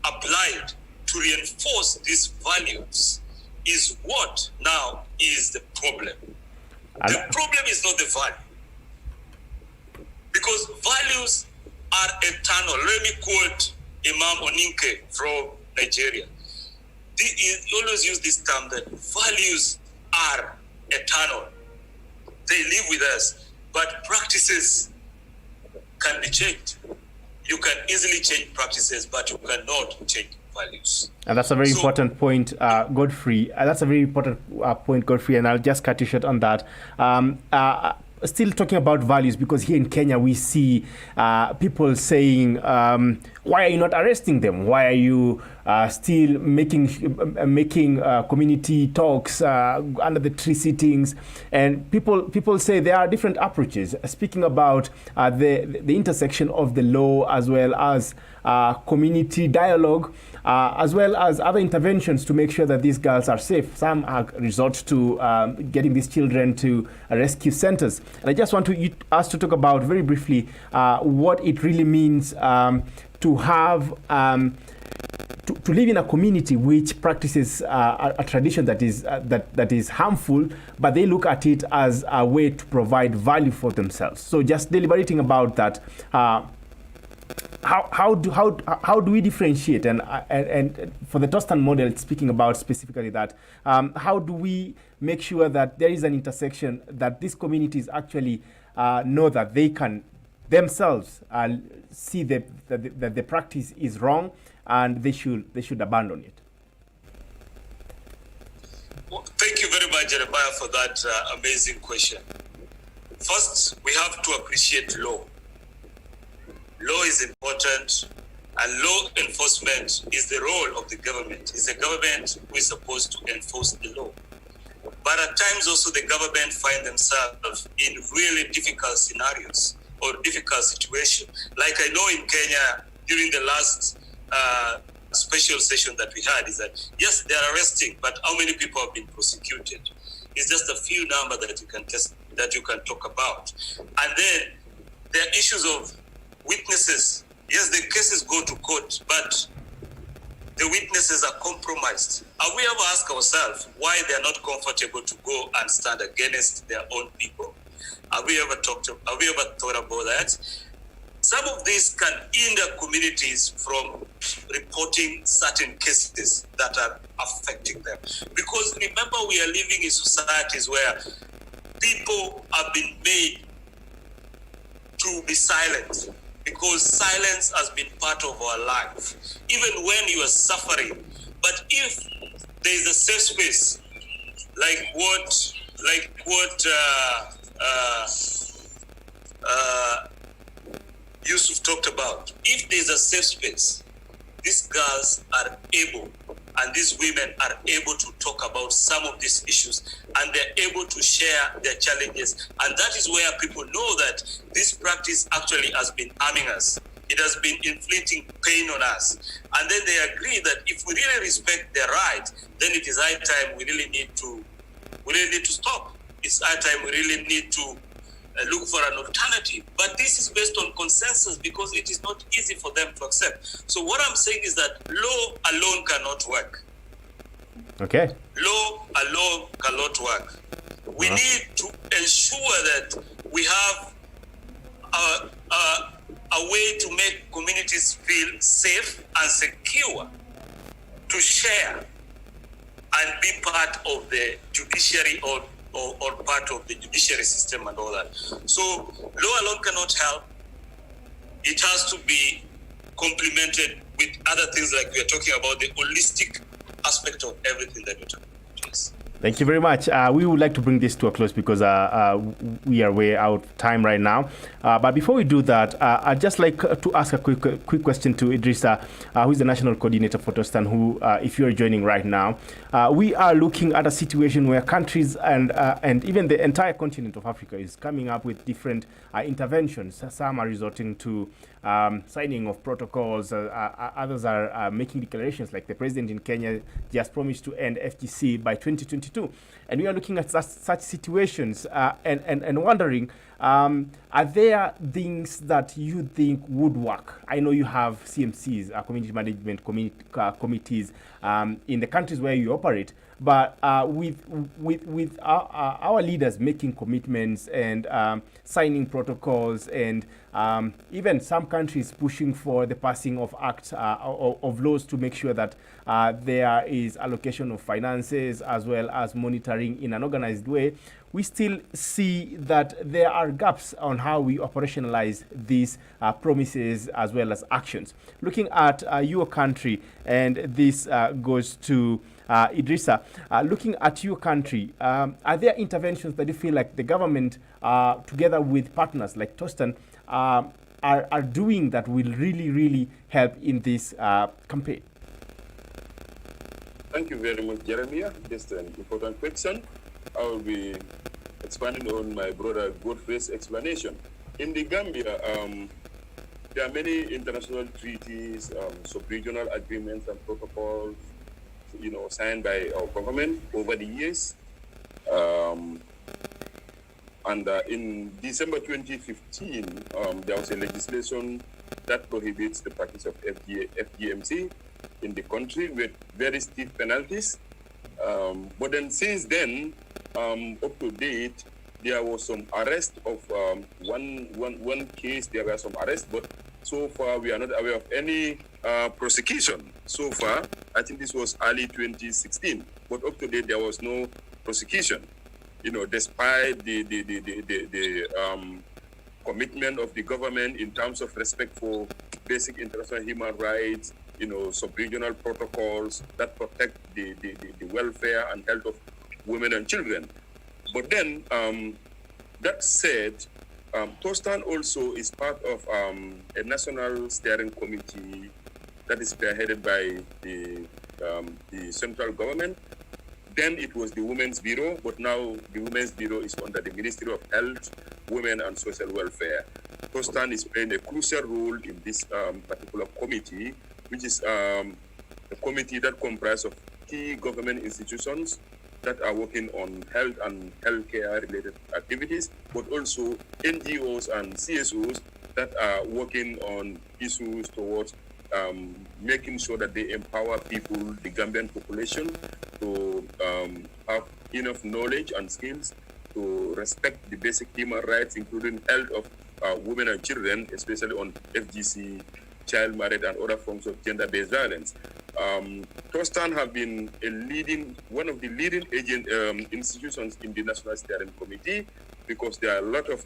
applied to reinforce these values is what now is the problem. The problem is not the value, because values are eternal. Let me quote Imam Oninke from Nigeria. He always use this term that values are eternal. They live with us, but practices can be changed. You can easily change practices, but you cannot change values. And that's a very important point, Godfrey. That's a very important point, Godfrey, and I'll just cut you short on that. Still talking about values, because here in Kenya we see people saying, why are you not arresting them? Why are you still making community talks under the tree sittings? And people say there are different approaches, speaking about the intersection of the law as well as community dialogue, as well as other interventions to make sure that these girls are safe. Some resort to getting these children to rescue centers. And I just want us to talk about very briefly what it really means to have to live in a community which practices a tradition that is harmful, but they look at it as a way to provide value for themselves. So just deliberating about that. How do we differentiate, and for the Tostan model, speaking about specifically that, how do we make sure that there is an intersection, that these communities actually know that they can themselves see that the practice is wrong and they should abandon it? Well, thank you very much, Jeremiah, for that amazing question. First, we have to appreciate law. Law is important, and law enforcement is the role of the government. It's the government who is supposed to enforce the law. But at times also the government find themselves in really difficult scenarios or difficult situations. Like I know in Kenya, during the last special session that we had, is that, yes, they are arresting, but how many people have been prosecuted? It's just a few number that you can talk about. And then there are issues of witnesses. Yes, the cases go to court, but the witnesses are compromised. Have we ever asked ourselves why they are not comfortable to go and stand against their own people? Have we ever thought about that? Some of these can hinder communities from reporting certain cases that are affecting them. Because remember, we are living in societies where people have been made to be silent, because silence has been part of our life, even when you are suffering. But if there is a safe space, like what Yusuf talked about, if there is a safe space, these girls are able, and these women are able to talk about some of these issues, and they're able to share their challenges. And that is where people know that this practice actually has been harming us. It has been inflicting pain on us. And then they agree that if we really respect their right, then it is high time we really need to stop. It's high time we really need to look for an alternative. But this is based on consensus, because it is not easy for them to accept. So what I'm saying is that law alone cannot work. Okay. Law alone cannot work. We need to ensure that we have a way to make communities feel safe and secure to share and be part of the judiciary or part of the judiciary system and all that. So law alone cannot help. It has to be complemented with other things, like we are talking about the holistic aspect of everything that you're talking about. Yes. Thank you very much. We would like to bring this to a close because we are way out of time right now. But before we do that, I'd just like to ask a quick question to Idrissa, who is the national coordinator for Tostan, who, if you're joining right now, we are looking at a situation where countries and even the entire continent of Africa is coming up with different interventions. Some are resorting to signing of protocols. Others are making declarations, like the president in Kenya just promised to end FGC by 2022. And we are looking at such situations and wondering, are there things that you think would work? I know you have CMCs, community management committees in the countries where you operate, but with our leaders making commitments and signing protocols and even some countries pushing for the passing of acts of laws to make sure that there is allocation of finances as well as monitoring in an organized way, we still see that there are gaps on how we operationalize these promises as well as actions. Looking at your country, and this goes to Idrissa, looking at your country, are there interventions that you feel like the government, together with partners like Tostan, are doing that will really help in this campaign? Thank you very much, Jeremiah. Just an important question. I will be expanding on my brother Godfrey's explanation. In the Gambia, there are many international treaties, sub-regional agreements and protocols, signed by our government over the years. And in December 2015, there was a legislation that prohibits the practice of FGMC in the country with very stiff penalties. But then since then, up to date, there was some arrest of one case. There were some arrests, but so far we are not aware of any prosecution. So far, I think this was early 2016, but up to date there was no prosecution. Despite the commitment of the government in terms of respect for basic international human rights, sub-regional protocols that protect the welfare and health of women and children. But then, that said, Tostan also is part of a national steering committee that is spearheaded by the central government. Then it was the Women's Bureau, but now the Women's Bureau is under the Ministry of Health, Women and Social Welfare. Tostan is playing a crucial role in this particular committee, which is a committee that comprises of key government institutions that are working on health and healthcare related activities, but also NGOs and CSOs that are working on issues towards making sure that they empower people, the Gambian population, to have enough knowledge and skills to respect the basic human rights, including health of women and children, especially on FGC, child marriage, and other forms of gender-based violence. Tostan have been one of the leading institutions in the National Steering Committee, because there are a lot of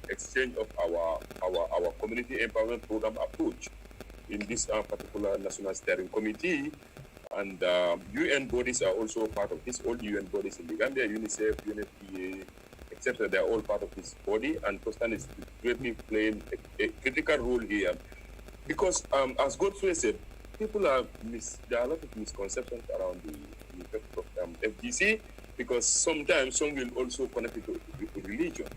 exchange of our community empowerment program approach in this particular National Steering Committee. And UN bodies are also part of this. All UN bodies in the Gambia, UNICEF, UNFPA, etc., they are all part of this body. And Tostan is greatly playing a critical role here. Because, as Godfrey said, there are a lot of misconceptions around the effect of FGC, because sometimes some will also connect it to religion,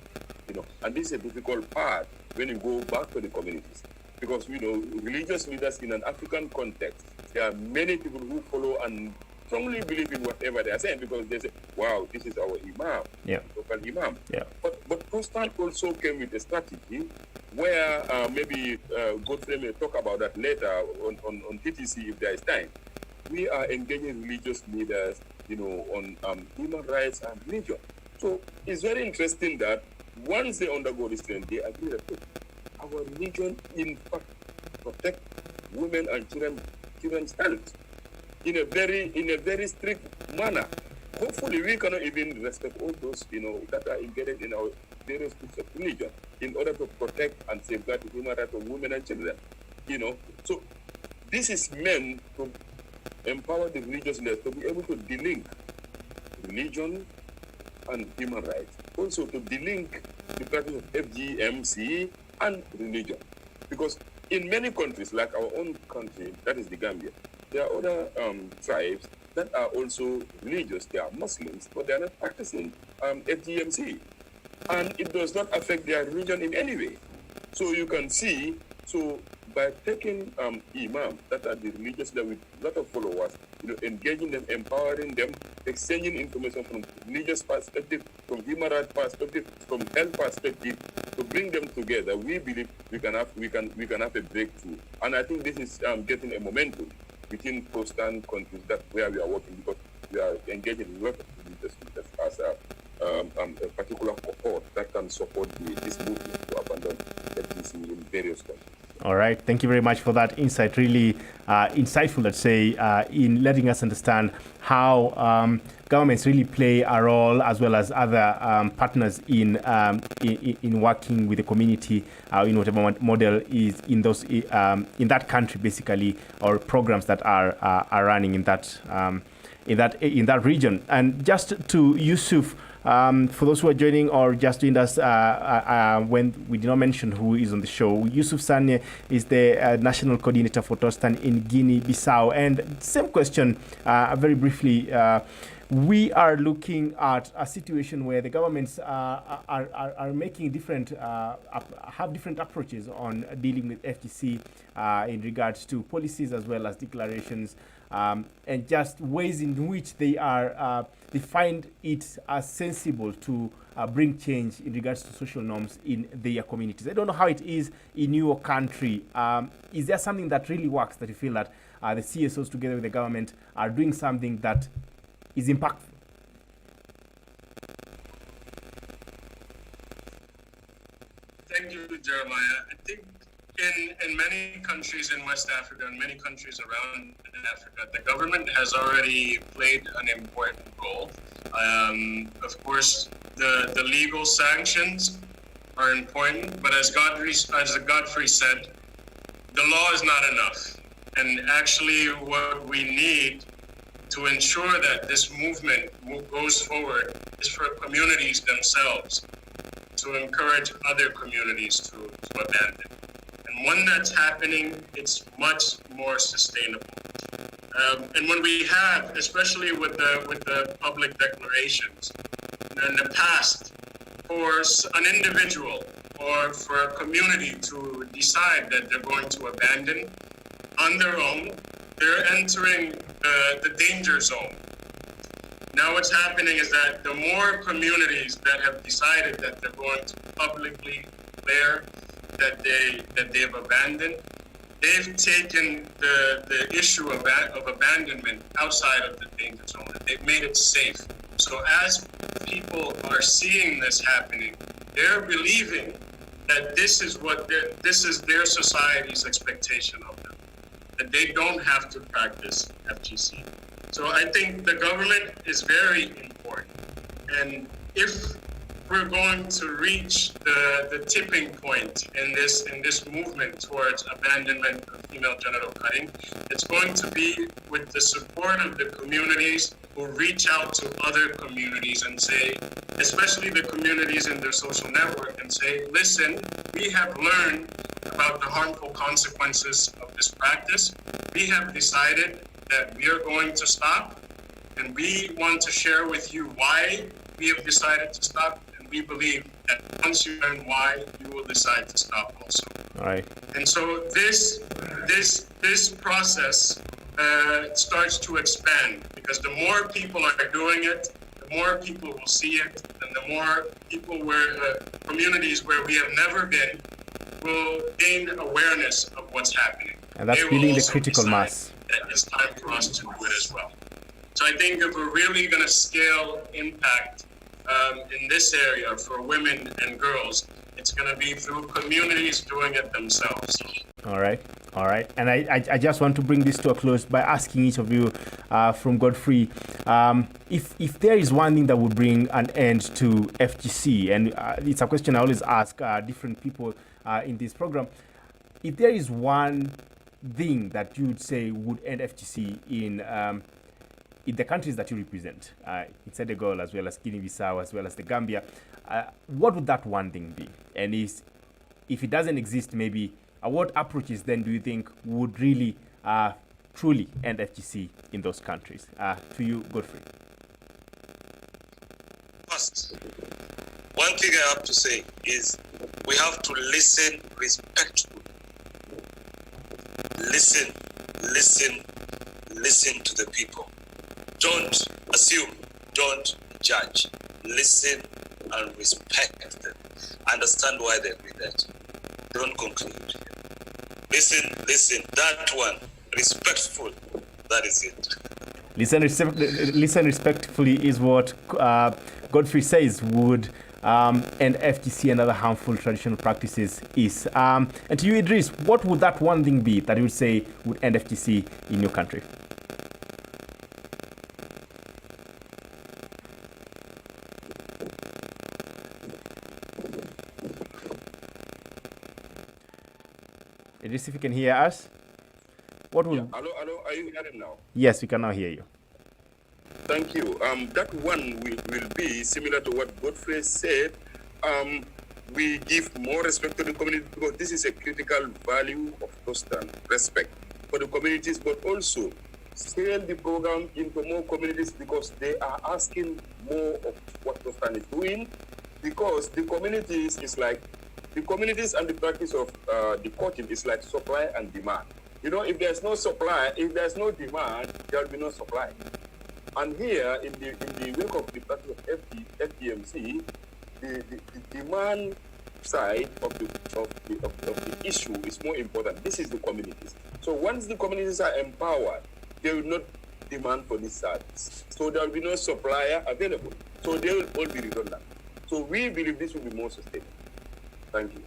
and this is a difficult part when you go back to the communities. Because, religious leaders in an African context, there are many people who follow and strongly believe in whatever they are saying, because they say, wow, this is our imam, local imam. Yeah. But Tostan also came with a strategy where maybe Godfrey may talk about that later on TTC if there is time. We are engaging religious leaders, on human rights and religion. So it's very interesting that once they undergo this training, they agree that our religion, in fact, protect women and children's health in a very strict manner. Hopefully, we cannot even respect all those, that are embedded in our various groups of religion in order to protect and safeguard the human rights of women and children. So this is meant to empower the religious leaders to be able to delink religion and human rights. Also to delink the practice of FGMC and religion. Because in many countries, like our own country, that is the Gambia, there are other tribes that are also religious. They are Muslims, but they are not practicing FGMC. And it does not affect their religion in any way. So you can see, so by taking imams that are the religious leader with a lot of followers, engaging them, empowering them, exchanging information from religious perspective, from human rights perspective, from health perspective, to bring them together, we believe we can have a breakthrough. And I think this is getting a momentum within Western countries where we are working, because we are engaging in a lot of religious leaders as a particular cohort that can support this movement to abandon FGC in various countries. All right. Thank you very much for that insight. Really insightful, let's say, in letting us understand how governments really play a role, as well as other partners in working with the community in whatever model is in those in that country, basically, or programs that are running in that region. And just to Yusuf. For those who are joining or just joined us when we did not mention who is on the show, Yusuf Sane is the National Coordinator for Tostan in Guinea-Bissau. And same question, very briefly, we are looking at a situation where the governments are making have different approaches on dealing with FGC in regards to policies as well as declarations, and just ways in which they find it as sensible to bring change in regards to social norms in their communities. I don't know how it is in your country. Is there something that really works, that you feel that the CSOs together with the government are doing something that is impactful? Thank you, Jeremiah. I think in many countries in West Africa and many countries around Africa, the government has already played an important role. Of course, the legal sanctions are important, but as Godfrey said, the law is not enough. And actually, what we need to ensure that this movement goes forward is for communities themselves to encourage other communities to abandon. And when that's happening, it's much more sustainable. And when we have, especially with the public declarations, in the past, for an individual or for a community to decide that they're going to abandon on their own, they're entering the danger zone. Now what's happening is that the more communities that have decided that they're going to publicly declare that they've abandoned, they've taken the issue of abandonment outside of the danger zone. They've made it safe. So as people are seeing this happening, they're believing that this is their society's expectation of them, that they don't have to practice FGC. So I think the government is very important. And if we're going to reach the tipping point in this movement towards abandonment of female genital cutting, it's going to be with the support of the communities who reach out to other communities and say, especially the communities in their social network, and say, listen, we have learned about the harmful consequences of this practice. We have decided that we are going to stop, and we want to share with you why we have decided to stop. We believe that once you learn why, you will decide to stop also. All right. And so this process starts to expand, because the more people are doing it, the more people will see it, and the more people communities where we have never been will gain awareness of what's happening. And that's building the critical mass. It's time for us to do it as well. So I think if we're really going to scale impact in this area for women and girls, it's going to be through communities doing it themselves. All right. And I just want to bring this to a close by asking each of you from Godfrey, if there is one thing that would bring an end to FGC, and it's a question I always ask different people in this program, if there is one thing that you would say would end FGC in the countries that you represent, in Senegal as well as Guinea-Bissau as well as the Gambia, what would that one thing be? And if it doesn't exist, maybe what approaches then do you think would really truly end FGC in those countries? To you, Godfrey. First, one thing I have to say is we have to listen respectfully. Listen to the people. Don't assume, don't judge. Listen and respect them. Understand why they did that. Don't conclude. Listen, that one, respectful, that is it. Listen respectfully is what Godfrey says would end FGC and other harmful traditional practices is. And to you, Idris, what would that one thing be that you would say would end FGC in your country? Idris, if you can hear us, what would... Yeah. Hello, are you hearing now? Yes, we can now hear you. Thank you. That one will be similar to what Godfrey said. We give more respect to the community because this is a critical value of Tostan, respect for the communities, but also scale the program into more communities because they are asking more of what Tostan is doing, because the communities is like, the communities and the practice of the coaching is like supply and demand. You know, if there's no supply, if there's no demand, there will be no supply. And here, in the work of the practice of FGMC, the demand side of the issue is more important. This is the communities. So once the communities are empowered, they will not demand for this service. So there will be no supplier available. So they will all be redundant. So we believe this will be more sustainable. Thank you.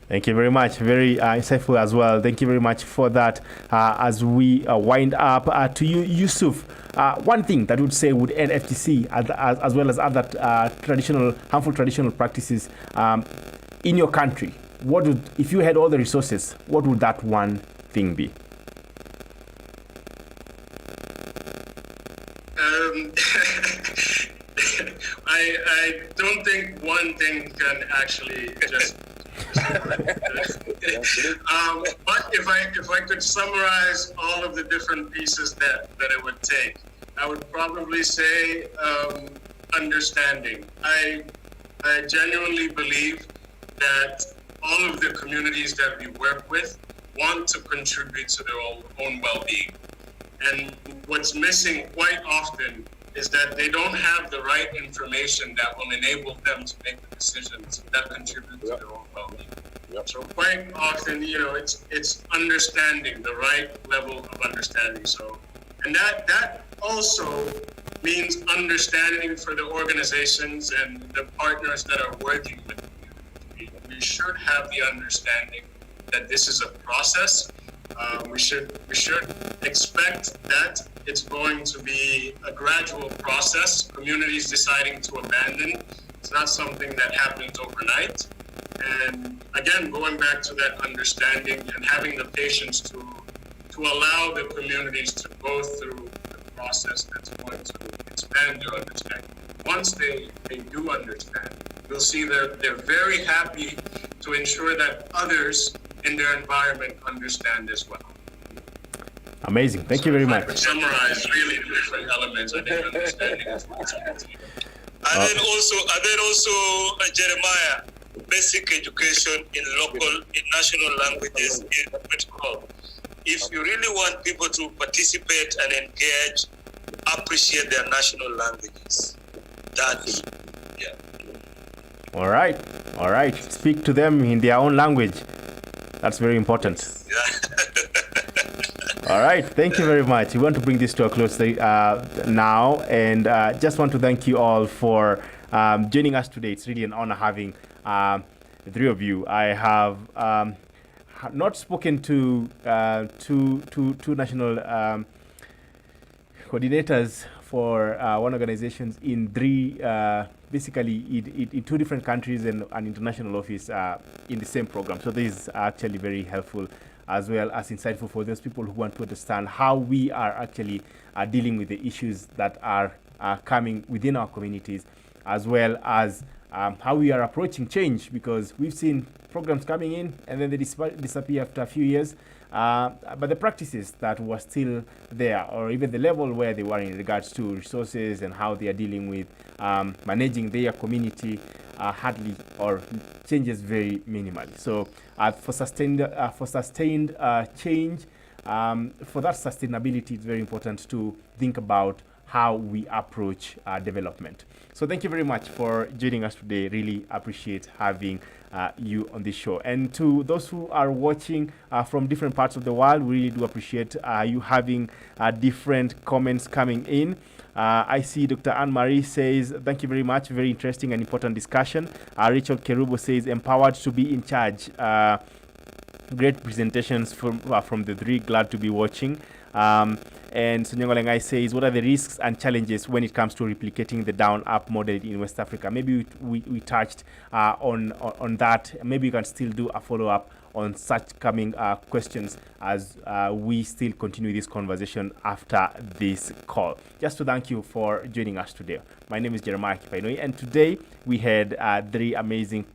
Thank you very much. Very insightful as well. Thank you very much for that. As we wind up, to you, Yusuf, one thing that would say would end FGC as well as other harmful traditional practices in your country. What would, if you had all the resources, what would that one thing be? I don't think one thing can actually just but if I could summarize all of the different pieces that it would take, I would probably say understanding. I genuinely believe that all of the communities that we work with want to contribute to their own well-being. And what's missing quite often is that they don't have the right information that will enable them to make the decisions that contribute to their own well-being. So quite often, it's understanding, the right level of understanding. So, and that also means understanding for the organizations and the partners that are working with the community. We should have the understanding that this is a process. We should expect that it's going to be a gradual process. Communities deciding to abandon, it's not something that happens overnight. And again, going back to that understanding and having the patience to allow the communities to go through the process that's going to expand their understanding. Once they do understand, you'll see they're very happy to ensure that others in their environment understand as well. Amazing. Thank you very much. I summarize really the different elements. I think understanding is And then also, Jeremiah, basic education in national languages is critical. If you really want people to participate and engage, appreciate their national languages. All right. Speak to them in their own language. That's very important. All right. Thank you very much. We want to bring this to a close now, and just want to thank you all for joining us today. It's really an honor having the three of you. I have not spoken to two national coordinators for one organization in basically in two different countries and an international office in the same program. So this is actually very helpful as well as insightful for those people who want to understand how we are actually dealing with the issues that are coming within our communities, as well as how we are approaching change, because we've seen programs coming in and then they disappear after a few years. But the practices that were still there, or even the level where they were in regards to resources and how they are dealing with managing their community, hardly or changes very minimally. So for sustained change, for that sustainability, it's very important to think about how we approach development. So thank you very much for joining us today. Really appreciate having you on this show. And to those who are watching from different parts of the world, we really do appreciate you having different comments coming in. I see Dr. Anne-Marie says, thank you very much. Very interesting and important discussion. Rachel Kerubo says, empowered to be in charge. Great presentations from the three. Glad to be watching. And Sonyango Lengai says, what are the risks and challenges when it comes to replicating the down-up model in West Africa? Maybe we touched on that. Maybe we can still do a follow-up on such coming questions as we still continue this conversation after this call. Just to thank you for joining us today. My name is Jeremiah Kipainoi, and today we had three amazing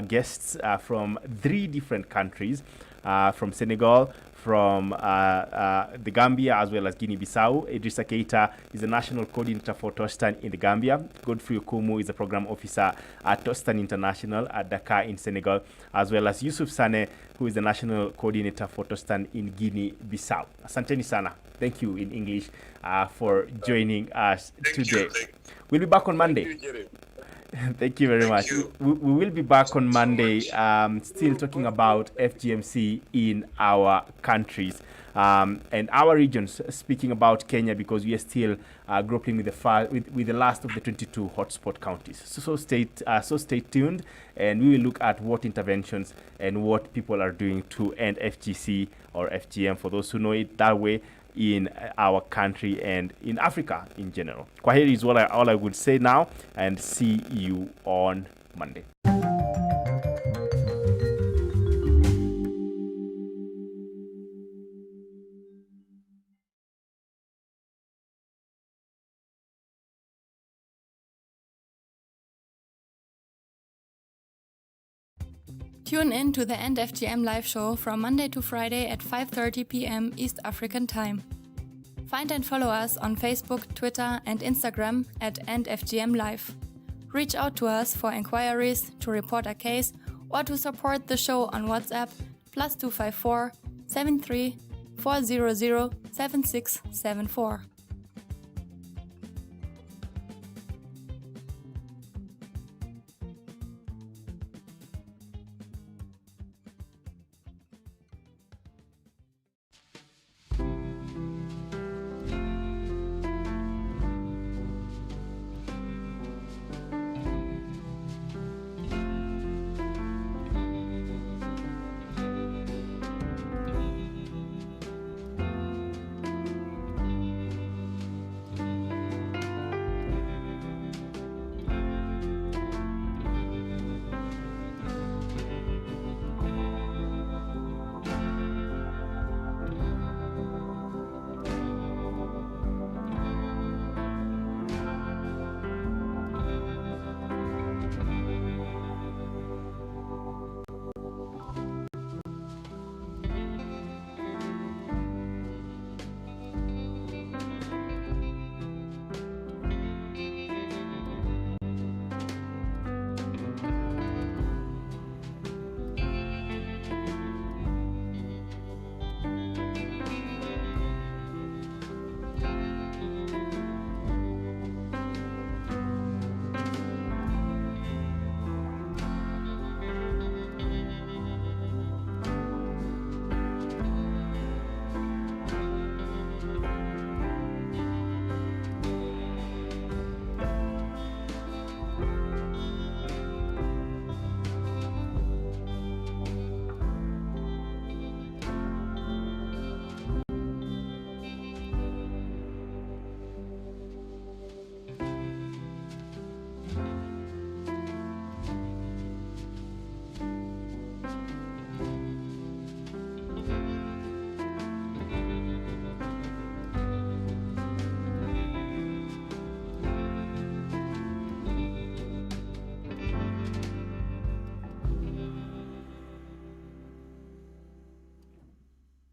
guests from three different countries, from Senegal, from the Gambia, as well as Guinea-Bissau. Idrissa Keita is the National Coordinator for Tostan in the Gambia. Godfrey Okumu is the Program Officer at Tostan International at Dakar in Senegal, as well as Yusuf Sane, who is the National Coordinator for Tostan in Guinea-Bissau. Asanteni sana. Thank you in English for joining us today. We'll be back on Monday. Thank you very much. We will be back on Monday, still talking about FGMC in our countries and our regions, speaking about Kenya, because we are still grappling with the last of the 22 hotspot counties. So stay tuned, and we will look at what interventions and what people are doing to end FGC or FGM, for those who know it that way, in our country and in Africa in general. Kwaheri is all I would say now, and see you on Monday. Tune in to the End FGM live show from Monday to Friday at 5:30 p.m. East African Time. Find and follow us on Facebook, Twitter, and Instagram at End FGM Live. Reach out to us for inquiries, to report a case, or to support the show on WhatsApp +254 73 400 7674.